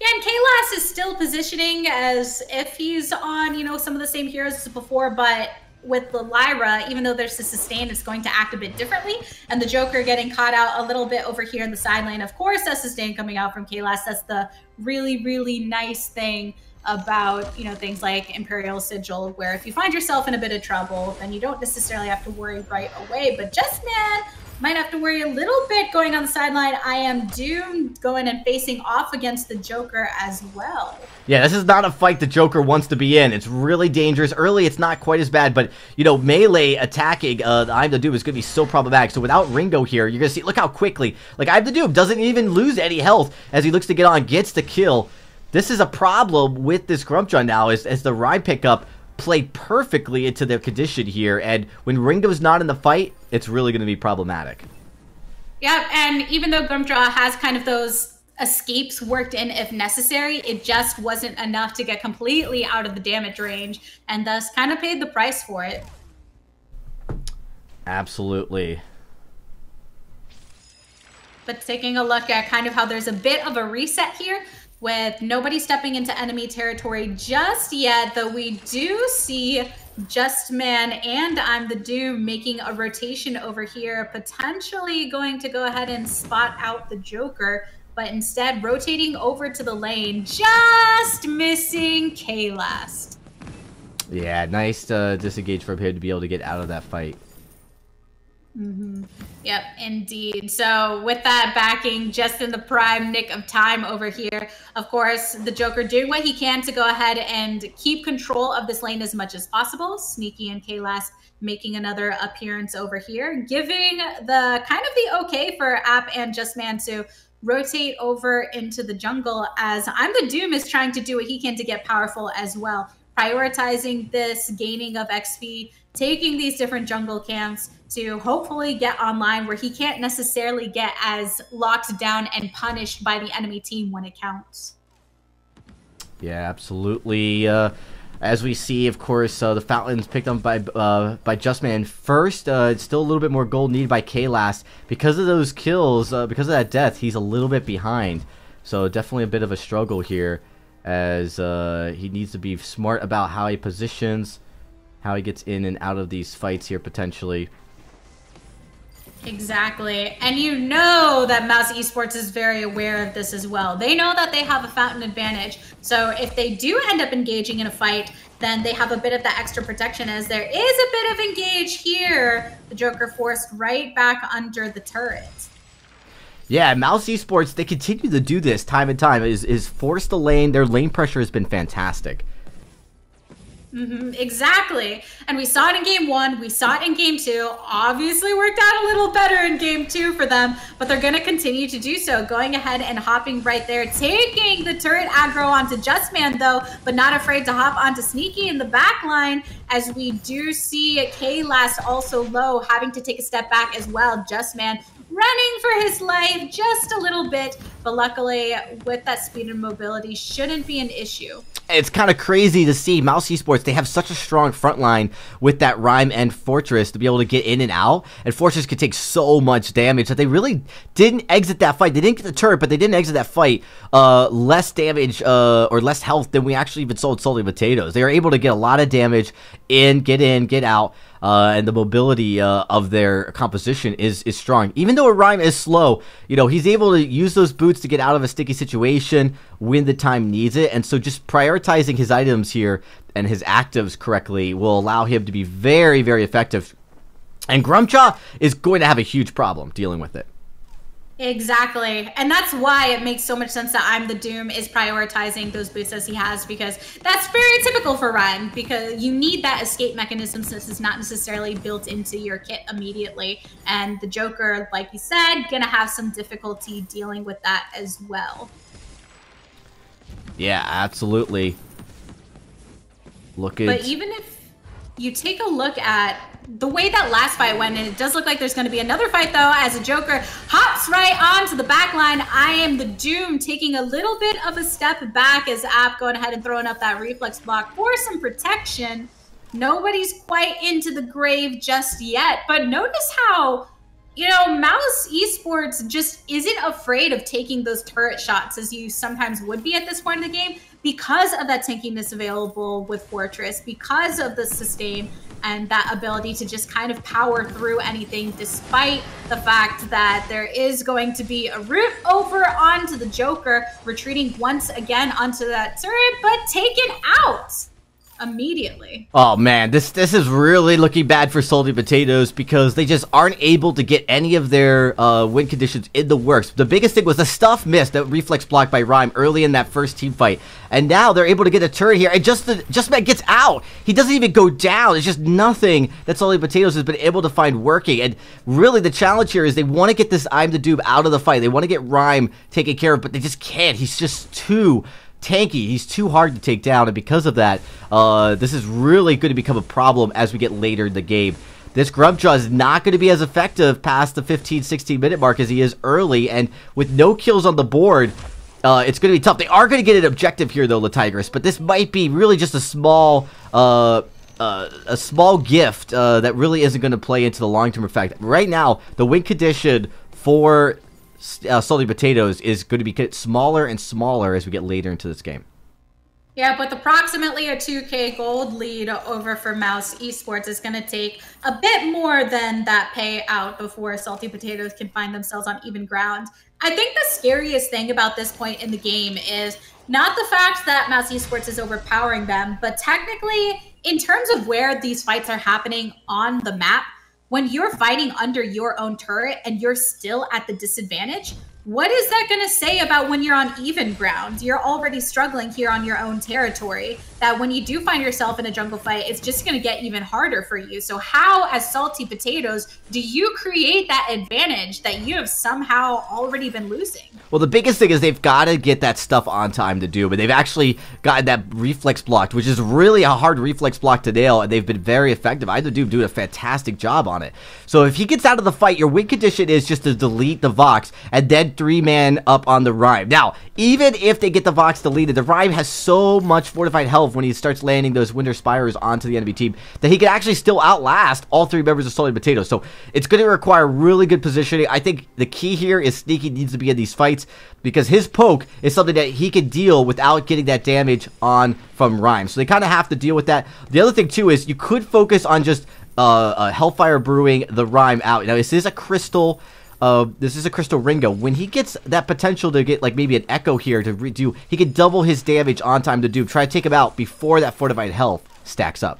Yeah, and Kaylas is still positioning as if he's on, you know, some of the same heroes as before, but with the Lyra, even though there's the sustain, it's going to act a bit differently. And the Joker getting caught out a little bit over here in the side lane. Of course, that sustain coming out from Kaylas. That's the really, really nice thing about, you know, things like Imperial Sigil, where if you find yourself in a bit of trouble, then you don't necessarily have to worry right away. But Just Man might have to worry a little bit going on the sideline. I am doomed going and facing off against the Joker as well. Yeah, this is not a fight the Joker wants to be in. It's really dangerous. Early, it's not quite as bad, but, you know, melee attacking I'm the Doom is going to be so problematic. So without Ringo here, you're going to see, look how quickly, like, I'm the Doom doesn't even lose any health as he looks to get on, gets the kill. This is a problem with this Grumpjaw now as the Rhyme pickup played perfectly into their condition here, and when Ringo's not in the fight, it's really going to be problematic. Yeah, and even though Grumpjaw has kind of those escapes worked in if necessary, it just wasn't enough to get completely out of the damage range, and thus kind of paid the price for it. Absolutely. But taking a look at kind of how there's a bit of a reset here, with nobody stepping into enemy territory just yet, though we do see Just Man and I'm the Doom making a rotation over here, potentially going to go ahead and spot out the Joker, but instead rotating over to the lane, just missing Kaylas. Yeah, nice disengage from him to be able to get out of that fight. Yep, indeed. So with that backing just in the prime nick of time over here, of course, the Joker doing what he can to go ahead and keep control of this lane as much as possible. Sneaky and Kaylas making another appearance over here, giving the kind of the okay for App and Just Man to rotate over into the jungle, as I'm the Doom is trying to do what he can to get powerful as well, prioritizing this gaining of XP, taking these different jungle camps to hopefully get online where he can't necessarily get as locked down and punished by the enemy team when it counts. Yeah, absolutely. As we see, of course, the Fountain's picked up by Just Man first. It's still a little bit more gold needed by Kaylas. Because of those kills, because of that death, he's a little bit behind. So definitely a bit of a struggle here, as he needs to be smart about how he positions, how he gets in and out of these fights here potentially. Exactly. And you know that Mouse Esports is very aware of this as well. They know that they have a Fountain advantage. So if they do end up engaging in a fight, then they have a bit of that extra protection, as there is a bit of engage here. The Joker forced right back under the turret. Yeah, Mouse Esports, they continue to do this time and time, is force the lane. Their lane pressure has been fantastic. Exactly. And we saw it in game 1. We saw it in game 2. Obviously worked out a little better in game 2 for them, but they're going to continue to do so. Going ahead and hopping right there, taking the turret aggro onto Just Man though, but not afraid to hop onto Sneaky in the back line, as we do see Kaylas also low, having to take a step back as well. Just Man running for his life just a little bit, but luckily with that speed and mobility shouldn't be an issue. It's kind of crazy to see Mouse Esports. They have such a strong front line with that Rhyme and Fortress to be able to get in and out, and Fortress could take so much damage that they really didn't exit that fight. They didn't get the turret, but they didn't exit that fight less damage or less health than we actually even saw with Salty Potatoes. They were able to get a lot of damage in, get out. And the mobility of their composition is strong. Even though a Rhyme is slow, you know, he's able to use those boots to get out of a sticky situation when the time needs it. And so just prioritizing his items here and his actives correctly will allow him to be very, very effective. And Grumpjaw is going to have a huge problem dealing with it. Exactly. And that's why it makes so much sense that I'm the Doom is prioritizing those boosts as he has, because that's very typical for Ryan, because you need that escape mechanism since it's not necessarily built into your kit immediately. And the Joker, like you said, gonna have some difficulty dealing with that as well. Yeah, absolutely. But even if you take a look at the way that last fight went, and it does look like there's going to be another fight though, as a Joker hops right onto the back line. I am the Doom taking a little bit of a step back as App going ahead and throwing up that reflex block for some protection. Nobody's quite into the grave just yet, but notice how, you know, Mouse Esports just isn't afraid of taking those turret shots as you sometimes would be at this point in the game, because of that tankiness available with Fortress, because of the sustain and that ability to just kind of power through anything, despite the fact that there is going to be a route over onto the Joker, retreating once again onto that turret, but taken out immediately. Oh man, this is really looking bad for Salty Potatoes, because they just aren't able to get any of their win conditions in the works. The biggest thing was the stuff missed, that reflex block by Rhyme early in that first team fight, and now they're able to get a turret here, and just man gets out. He doesn't even go down. It's just nothing that Salty Potatoes has been able to find working. And really the challenge here is they want to get this I'm the Doob out of the fight. They want to get Rhyme taken care of, but they just can't. He's just too tanky. He's too hard to take down, and because of that, this is really going to become a problem as we get later in the game. This Grubjaw is not going to be as effective past the 15-16 minute mark as he is early, and with no kills on the board, it's going to be tough. They are going to get an objective here though, Latigress, but this might be really just a small gift that really isn't going to play into the long-term effect. Right now, the win condition for Salty Potatoes is going to be smaller and smaller as we get later into this game. Yeah, but approximately a 2K gold lead over for Mouse Esports is going to take a bit more than that payout before Salty Potatoes can find themselves on even ground. I think the scariest thing about this point in the game is not the fact that Mouse Esports is overpowering them, but technically, in terms of where these fights are happening on the map, when you're fighting under your own turret and you're still at the disadvantage, what is that going to say about when you're on even ground? You're already struggling here on your own territory, that when you do find yourself in a jungle fight, it's just going to get even harder for you. So how, as Salty Potatoes, do you create that advantage that you have somehow already been losing? Well, the biggest thing is they've got to get that stuff on time to do, but they've actually gotten that reflex blocked, which is really a hard reflex block to nail, and they've been very effective. I, the Doom, doing a fantastic job on it. So if he gets out of the fight, your win condition is just to delete the Vox, and then 3-man up on the Rhyme. Now, even if they get the Vox deleted, the Rhyme has so much fortified health when he starts landing those Winter Spires onto the enemy team that he can actually still outlast all 3 members of Salty Potatoes. So it's going to require really good positioning. I think the key here is Sneaky needs to be in these fights, because his poke is something that he can deal without getting that damage on from Rhyme. So they kind of have to deal with that. The other thing too is you could focus on just Hellfire Brewing the Rhyme out. Now this is a crystal Ringo. When he gets that potential to get like maybe an Echo here to redo, he can double his damage on time to Doom. Try to take him out before that fortified health stacks up.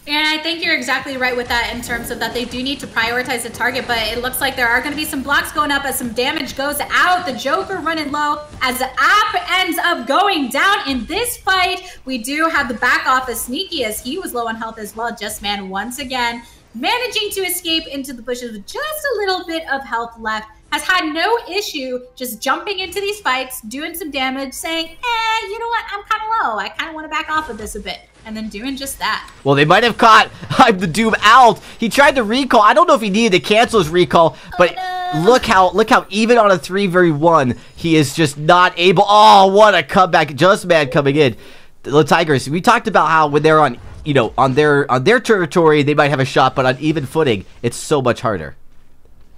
And I think you're exactly right with that in terms of that they do need to prioritize the target, but it looks like there are going to be some blocks going up as some damage goes out. The Joker running low as the App ends up going down in this fight. We do have the back off of Sneaky as he was low on health as well. Just Man once again managing to escape into the bushes with just a little bit of health left. Has had no issue just jumping into these fights, doing some damage, saying, you know what, I'm kind of low. I kind of want to back off of this a bit. And then doing just that. Well, they might have caught I'm the Doom out. He tried to recall. I don't know if he needed to cancel his recall, but look how even on a 3v1, he is just not able. Oh, what a comeback. Just Man coming in. The Tigers, we talked about how when they're on, you know, on their territory, they might have a shot, but on even footing, it's so much harder.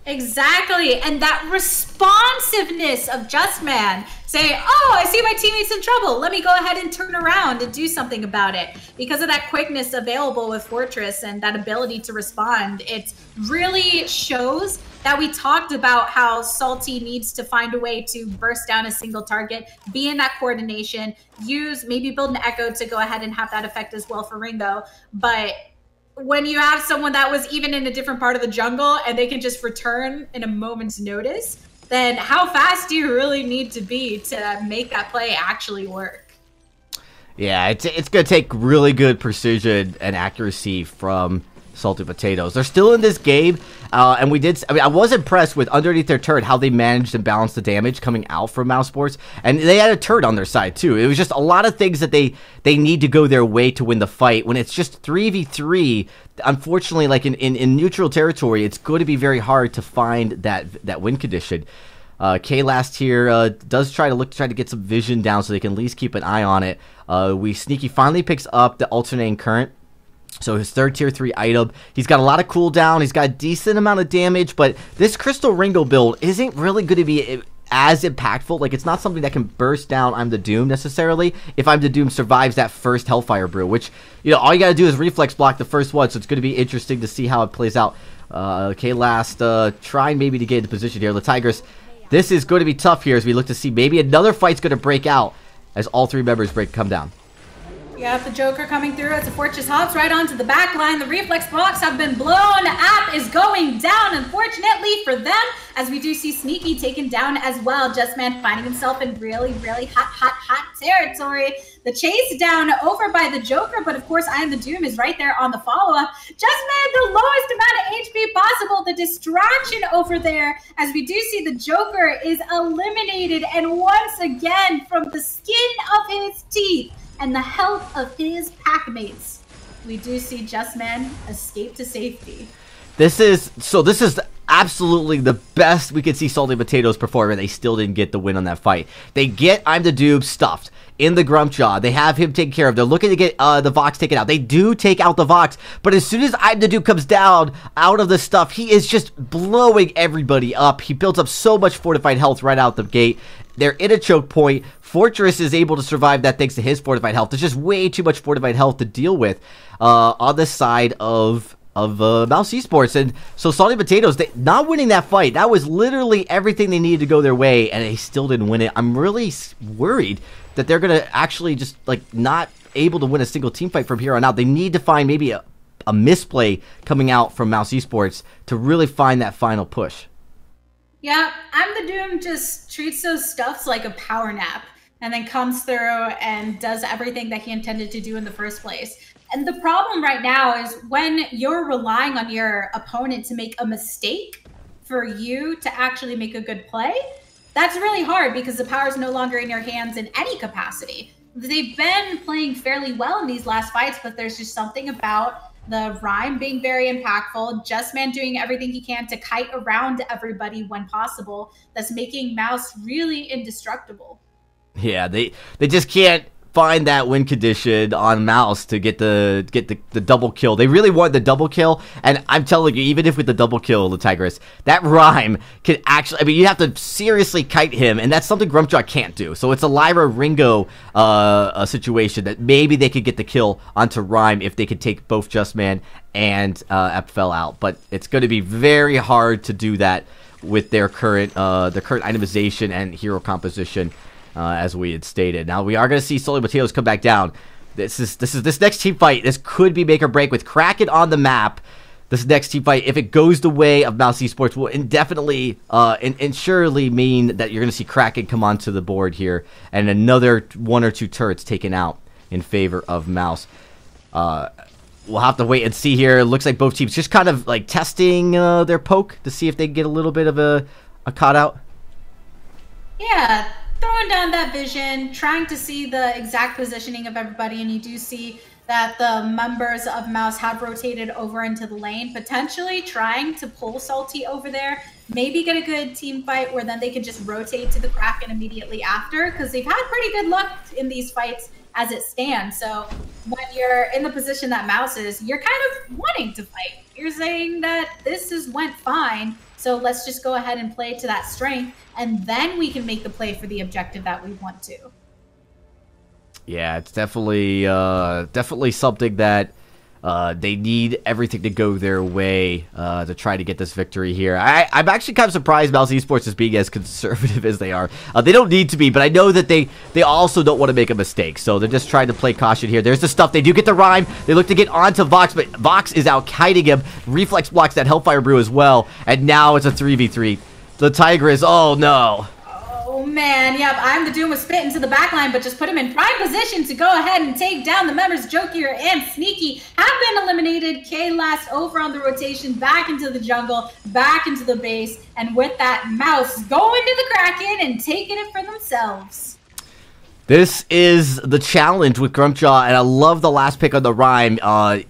Exactly, and that responsiveness of Just Man saying, oh, I see my teammates in trouble. Let me go ahead and turn around and do something about it. Because of that quickness available with Fortress and that ability to respond, it really shows that we talked about how Salty needs to find a way to burst down a single target, be in that coordination, maybe build an Echo to go ahead and have that effect as well for Ringo. But when you have someone that was even in a different part of the jungle and they can just return in a moment's notice, then how fast do you really need to be to make that play actually work? Yeah, it's going to take really good precision and accuracy from Salty Potatoes. They're still in this game, and I was impressed with underneath their turret how they managed and balanced the damage coming out from Mousesports, and they had a turret on their side too. It was just a lot of things that they need to go their way to win the fight. When it's just 3v3, unfortunately, like in neutral territory, it's going to be very hard to find that win condition. K-Last here does try to get some vision down so they can at least keep an eye on it. Sneaky finally picks up the alternating current. So his third tier 3 item. He's got a lot of cooldown. He's got a decent amount of damage, but this Crystal Ringo build isn't really going to be as impactful. Like, it's not something that can burst down I'm the Doom necessarily if I'm the Doom survives that first Hellfire Brew, which, you know, all you got to do is reflex block the first one, so it's going to be interesting to see how it plays out. K-Last trying maybe to get into position here. The Tigers, this is going to be tough here as we look to see maybe another fight's going to break out as all 3 members come down. You have the Joker coming through as the Fortress hops right onto the back line. The reflex blocks have been blown. App is going down, unfortunately for them, as we do see Sneaky taken down as well. Justman finding himself in really, really hot territory. The chase down over by the Joker, but of course I Am the Doom is right there on the follow-up. Justman, the lowest amount of HP possible. The distraction over there, as we do see the Joker is eliminated, and once again, from the skin of his teeth and the health of his packmates, we do see Justman escape to safety. This is absolutely the best we could see Salty Potatoes perform, and they still didn't get the win on that fight. They get I'm the Doom stuffed in the Grumpjaw. They have him taken care of. They're looking to get the Vox taken out. They do take out the Vox, but as soon as I'm the Doom comes down out of the stuff, he is just blowing everybody up. He builds up so much fortified health right out the gate. They're in a choke point. Fortress is able to survive that thanks to his fortified health. There's just way too much fortified health to deal with on the side of Mouse Esports. And so Salty Potatoes, not winning that fight, that was literally everything they needed to go their way, and they still didn't win it. I'm really worried that they're going to actually just, like, not able to win a single team fight from here on out. They need to find maybe a misplay coming out from Mouse Esports to really find that final push. Yeah, I'm the Doom just treats those stuffs like a power nap and then comes through and does everything that he intended to do in the first place. And the problem right now is when you're relying on your opponent to make a mistake for you to actually make a good play, that's really hard because the power is no longer in your hands in any capacity. They've been playing fairly well in these last fights, but there's just something about the Rhyme being very impactful, Justman doing everything he can to kite around everybody when possible, that's making Mouse really indestructible. Yeah, they just can't find that win condition on Mouse to get the double kill. They really want the double kill, and I'm telling you, even if with the double kill, the Tigress, that Rhyme could actually, I mean, you have to seriously kite him, and that's something Grumpjaw can't do. So it's a Lyra Ringo situation that maybe they could get the kill onto Rhyme if they could take both Justman and Epfel out, but it's going to be very hard to do that with their current itemization and hero composition. As we had stated. Now we are going to see Salty Potatoes come back down. This next team fight, this could be make or break with Kraken on the map. This next team fight, if it goes the way of Mouse Esports, will indefinitely and surely mean that you're going to see Kraken come onto the board here and another 1 or 2 turrets taken out in favor of Mouse. We'll have to wait and see here. It looks like both teams just kind of like testing their poke to see if they can get a little bit of a caught out. Yeah. Throwing down that vision, trying to see the exact positioning of everybody, and you do see that the members of Mouse have rotated over into the lane, potentially trying to pull Salty over there, maybe get a good team fight where then they can just rotate to the Kraken immediately after, because they've had pretty good luck in these fights as it stands. So when you're in the position that Mouse is, you're kind of wanting to fight. You're saying that this went fine, so let's just go ahead and play to that strength, and then we can make the play for the objective that we want to. Yeah, it's definitely something that they need everything to go their way to try to get this victory here. I'm actually kind of surprised Mouse Esports is being as conservative as they are. They don't need to be, but I know that they also don't want to make a mistake, so they're just trying to play caution here. There's the stuff. They do get the Rhyme. They look to get onto Vox, but Vox is out kiting him. Reflex blocks that Hellfire Brew as well, and now it's a 3v3. The Tigress, oh no. Oh man, yep, I'm the Doom was spit into the back line, but just put him in prime position to go ahead and take down the members. Jokier and Sneaky have been eliminated. K last over on the rotation, back into the jungle, back into the base, and with that, Mouse going to the Kraken and taking it for themselves. This is the challenge with Grumpjaw, and I love the last pick on the Rhyme.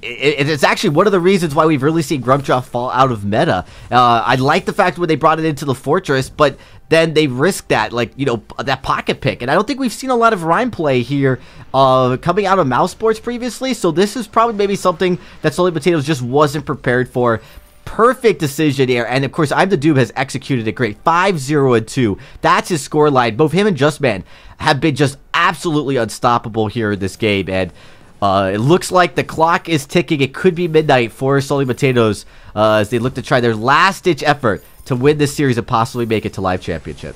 It's actually one of the reasons why we've really seen Grumpjaw fall out of meta. I like the fact when they brought it into the Fortress, but then they risked that, like, you know, that pocket pick. And I don't think we've seen a lot of Rhyme play here coming out of Mouse Sports previously, so this is probably maybe something that Salty Potatoes just wasn't prepared for. Perfect decision here, and of course, I'm the Doom has executed it great. 5-0-2. That's his score line. Both him and Justman have been just absolutely unstoppable here in this game, and it looks like the clock is ticking. It could be midnight for Salty Potatoes as they look to try their last-ditch effort to win this series and possibly make it to Live Championship.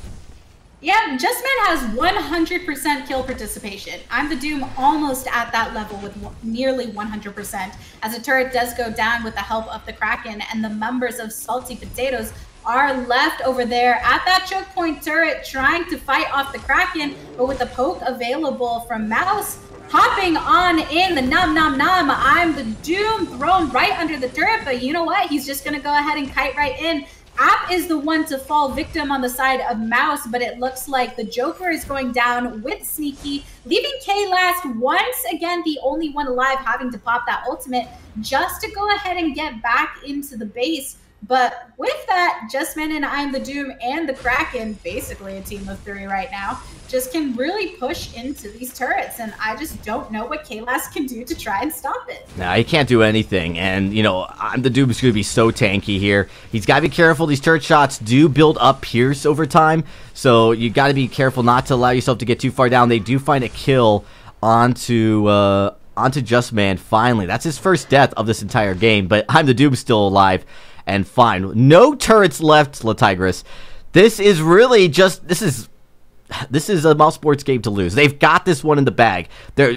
Yeah, Justman has 100% kill participation. I'm the Doom almost at that level with nearly 100%, as a turret does go down with the help of the Kraken, and the members of Salty Potatoes are left over there at that choke point turret trying to fight off the Kraken, but with the poke available from Mouse, hopping on in the nom nom nom. I'm the Doom thrown right under the turret, but you know what? He's just going to go ahead and kite right in. App is the one to fall victim on the side of Mouse, but it looks like the Joker is going down with Sneaky, leaving K last once again, the only one alive, having to pop that ultimate just to go ahead and get back into the base. But with that, Justman and I'm the Doom and the Kraken, basically a team of 3 right now, just can really push into these turrets, and I just don't know what Klas can do to try and stop it. Nah, he can't do anything, and, you know, I'm the Doom is going to be so tanky here. He's got to be careful. These turret shots do build up Pierce over time, so you got to be careful not to allow yourself to get too far down. They do find a kill onto Justman, finally. That's his first death of this entire game, but I'm the Doom still alive. And fine. No turrets left, La Tigress. This is really just, this is a Mouse Sports game to lose. They've got this one in the bag.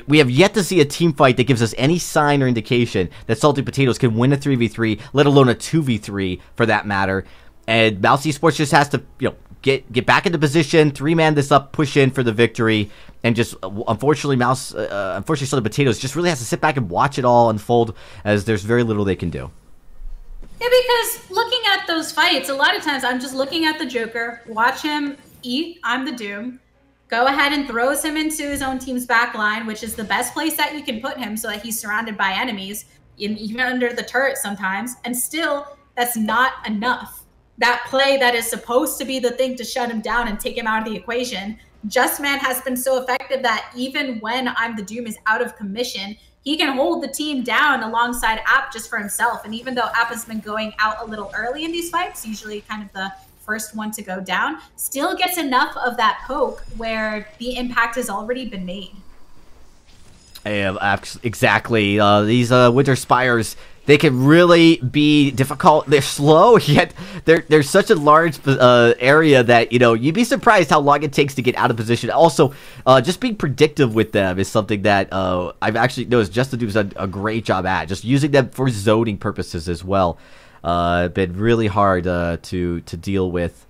We have yet to see a team fight that gives us any sign or indication that Salty Potatoes can win a 3v3, let alone a 2v3 for that matter. And Mouse Esports just has to, you know, get back into position, 3-man this up, push in for the victory, and just unfortunately Salty Potatoes just really has to sit back and watch it all unfold, as there's very little they can do. Yeah, because looking at those fights, a lot of times I'm just looking at the Joker, watch him eat, I'm the Doom, go ahead and throws him into his own team's back line, which is the best place that you can put him so that he's surrounded by enemies, even under the turret sometimes, and still, that's not enough. That play that is supposed to be the thing to shut him down and take him out of the equation, Justman has been so effective that even when I'm the Doom is out of commission, he can hold the team down alongside App just for himself. And even though App has been going out a little early in these fights, usually kind of the first one to go down, still gets enough of that poke where the impact has already been made. Yeah, exactly. These Winter Spires, they can really be difficult. They're slow, yet they're such a large area that, you know, you'd be surprised how long it takes to get out of position. Also, just being predictive with them is something that I've actually noticed Just the Doom's done a great job at. Just using them for zoning purposes as well. Been really hard to deal with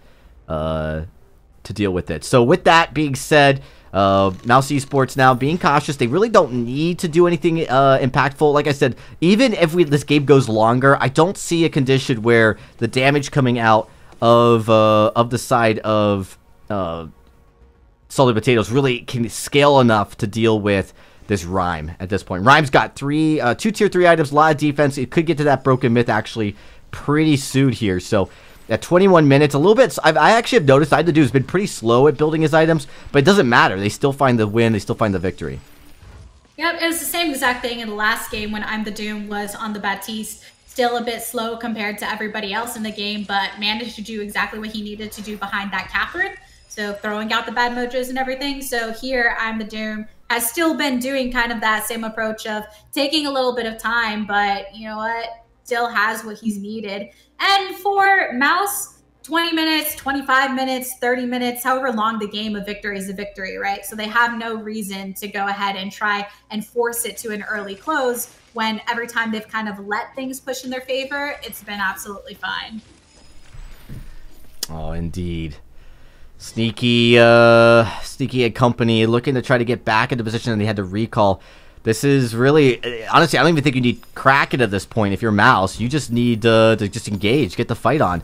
it. So with that being said, Mouse Esports now being cautious. They really don't need to do anything impactful. Like I said, even if this game goes longer, I don't see a condition where the damage coming out of the side of Salty Potatoes really can scale enough to deal with this Rhyme at this point. Rhyme's got two tier 3 items, a lot of defense. It could get to that broken myth actually pretty soon here. So at 21 minutes, a little bit, I actually have noticed I the Dude's been pretty slow at building his items, but it doesn't matter. They still find the win. They still find the victory. Yep, it was the same exact thing in the last game when I'm the Doom was on the Baptiste. Still a bit slow compared to everybody else in the game, but managed to do exactly what he needed to do behind that Catherine. So throwing out the bad mojos and everything. So here, I'm the Doom has still been doing kind of that same approach of taking a little bit of time, but you know what? Still has what he's needed. And for Mouse, 20 minutes, 25 minutes, 30 minutes, however long the game, a victory is a victory, right? So they have no reason to go ahead and try and force it to an early close when every time they've kind of let things push in their favor, it's been absolutely fine. Oh, indeed. Sneaky and company looking to try to get back into position, and they had to recall. This is really, honestly, I don't even think you need Kraken at this point. If you're Mouse, you just need to just engage, get the fight on.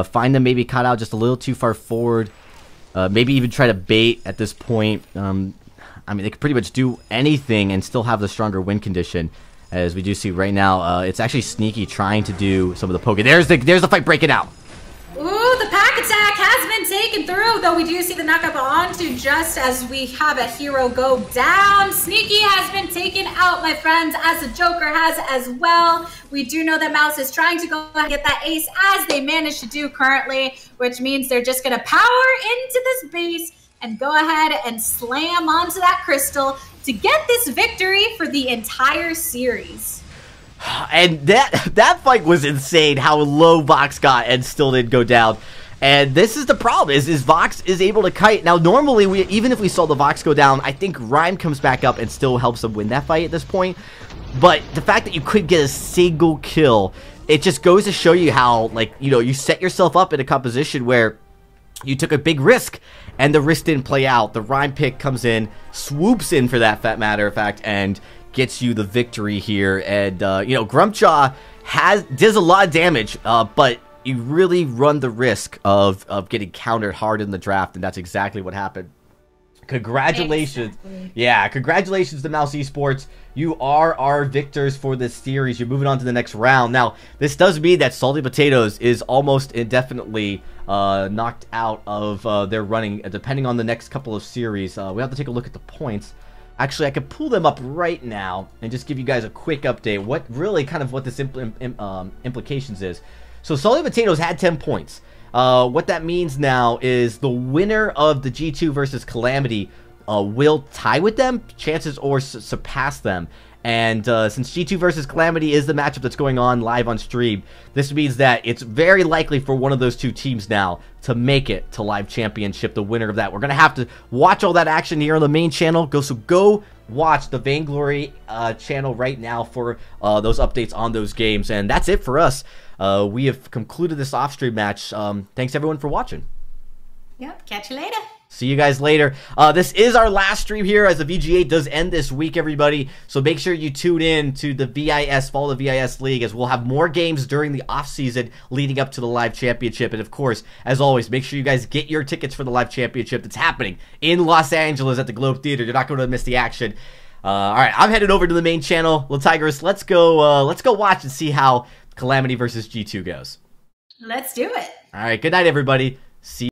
Find them maybe cut out just a little too far forward. Maybe even try to bait at this point. I mean, they could pretty much do anything and still have the stronger win condition. As we do see right now, it's actually Sneaky trying to do some of the poking. There's the fight breaking out. Ooh, the pack attack has been taken through, though we do see the knockup onto just as we have a hero go down. Sneaky has been taken out, my friends, as the Joker has as well. We do know that Mouse is trying to go ahead and get that ace, as they manage to do currently, which means they're just going to power into this base and go ahead and slam onto that crystal to get this victory for the entire series. And that fight was insane, how low Vox got and still didn't go down. And this is the problem, is Vox is able to kite. Now, normally, even if we saw the Vox go down, I think Rhyme comes back up and still helps them win that fight at this point. But the fact that you couldn't get a single kill, it just goes to show you how, like, you know, you set yourself up in a composition where you took a big risk, and the risk didn't play out. The Rhyme pick comes in, swoops in for that matter of fact, and gets you the victory here. And you know, Grumpjaw does a lot of damage, but you really run the risk of getting countered hard in the draft, and that's exactly what happened. Congratulations. Exactly. Yeah, congratulations to Mouse Esports. You are our victors for this series. You're moving on to the next round. Now, this does mean that Salty Potatoes is almost indefinitely knocked out of their running, depending on the next couple of series. We have to take a look at the points. Actually, I could pull them up right now and just give you guys a quick update. What really kind of what this implications is. So Salty Potatoes had 10 points. What that means now is the winner of the G2 versus Calamity will tie with them, chances or surpass them. And since G2 versus Calamity is the matchup that's going on live on stream, this means that it's very likely for one of those two teams now to make it to live championship, the winner of that. We're going to have to watch all that action here on the main channel. So go watch the Vainglory channel right now for those updates on those games. And that's it for us. We have concluded this off-stream match. Thanks everyone for watching. Yep, catch you later. See you guys later. This is our last stream here, as the VG8 does end this week, everybody. So make sure you tune in to the VIS, follow the VIS League, as we'll have more games during the off-season leading up to the live championship. And of course, as always, make sure you guys get your tickets for the live championship that's happening in Los Angeles at the Globe Theater. You're not going to miss the action. All right, I'm headed over to the main channel. Little Tigers, let's go watch and see how Calamity versus G2 goes. Let's do it. All right, good night, everybody. See you.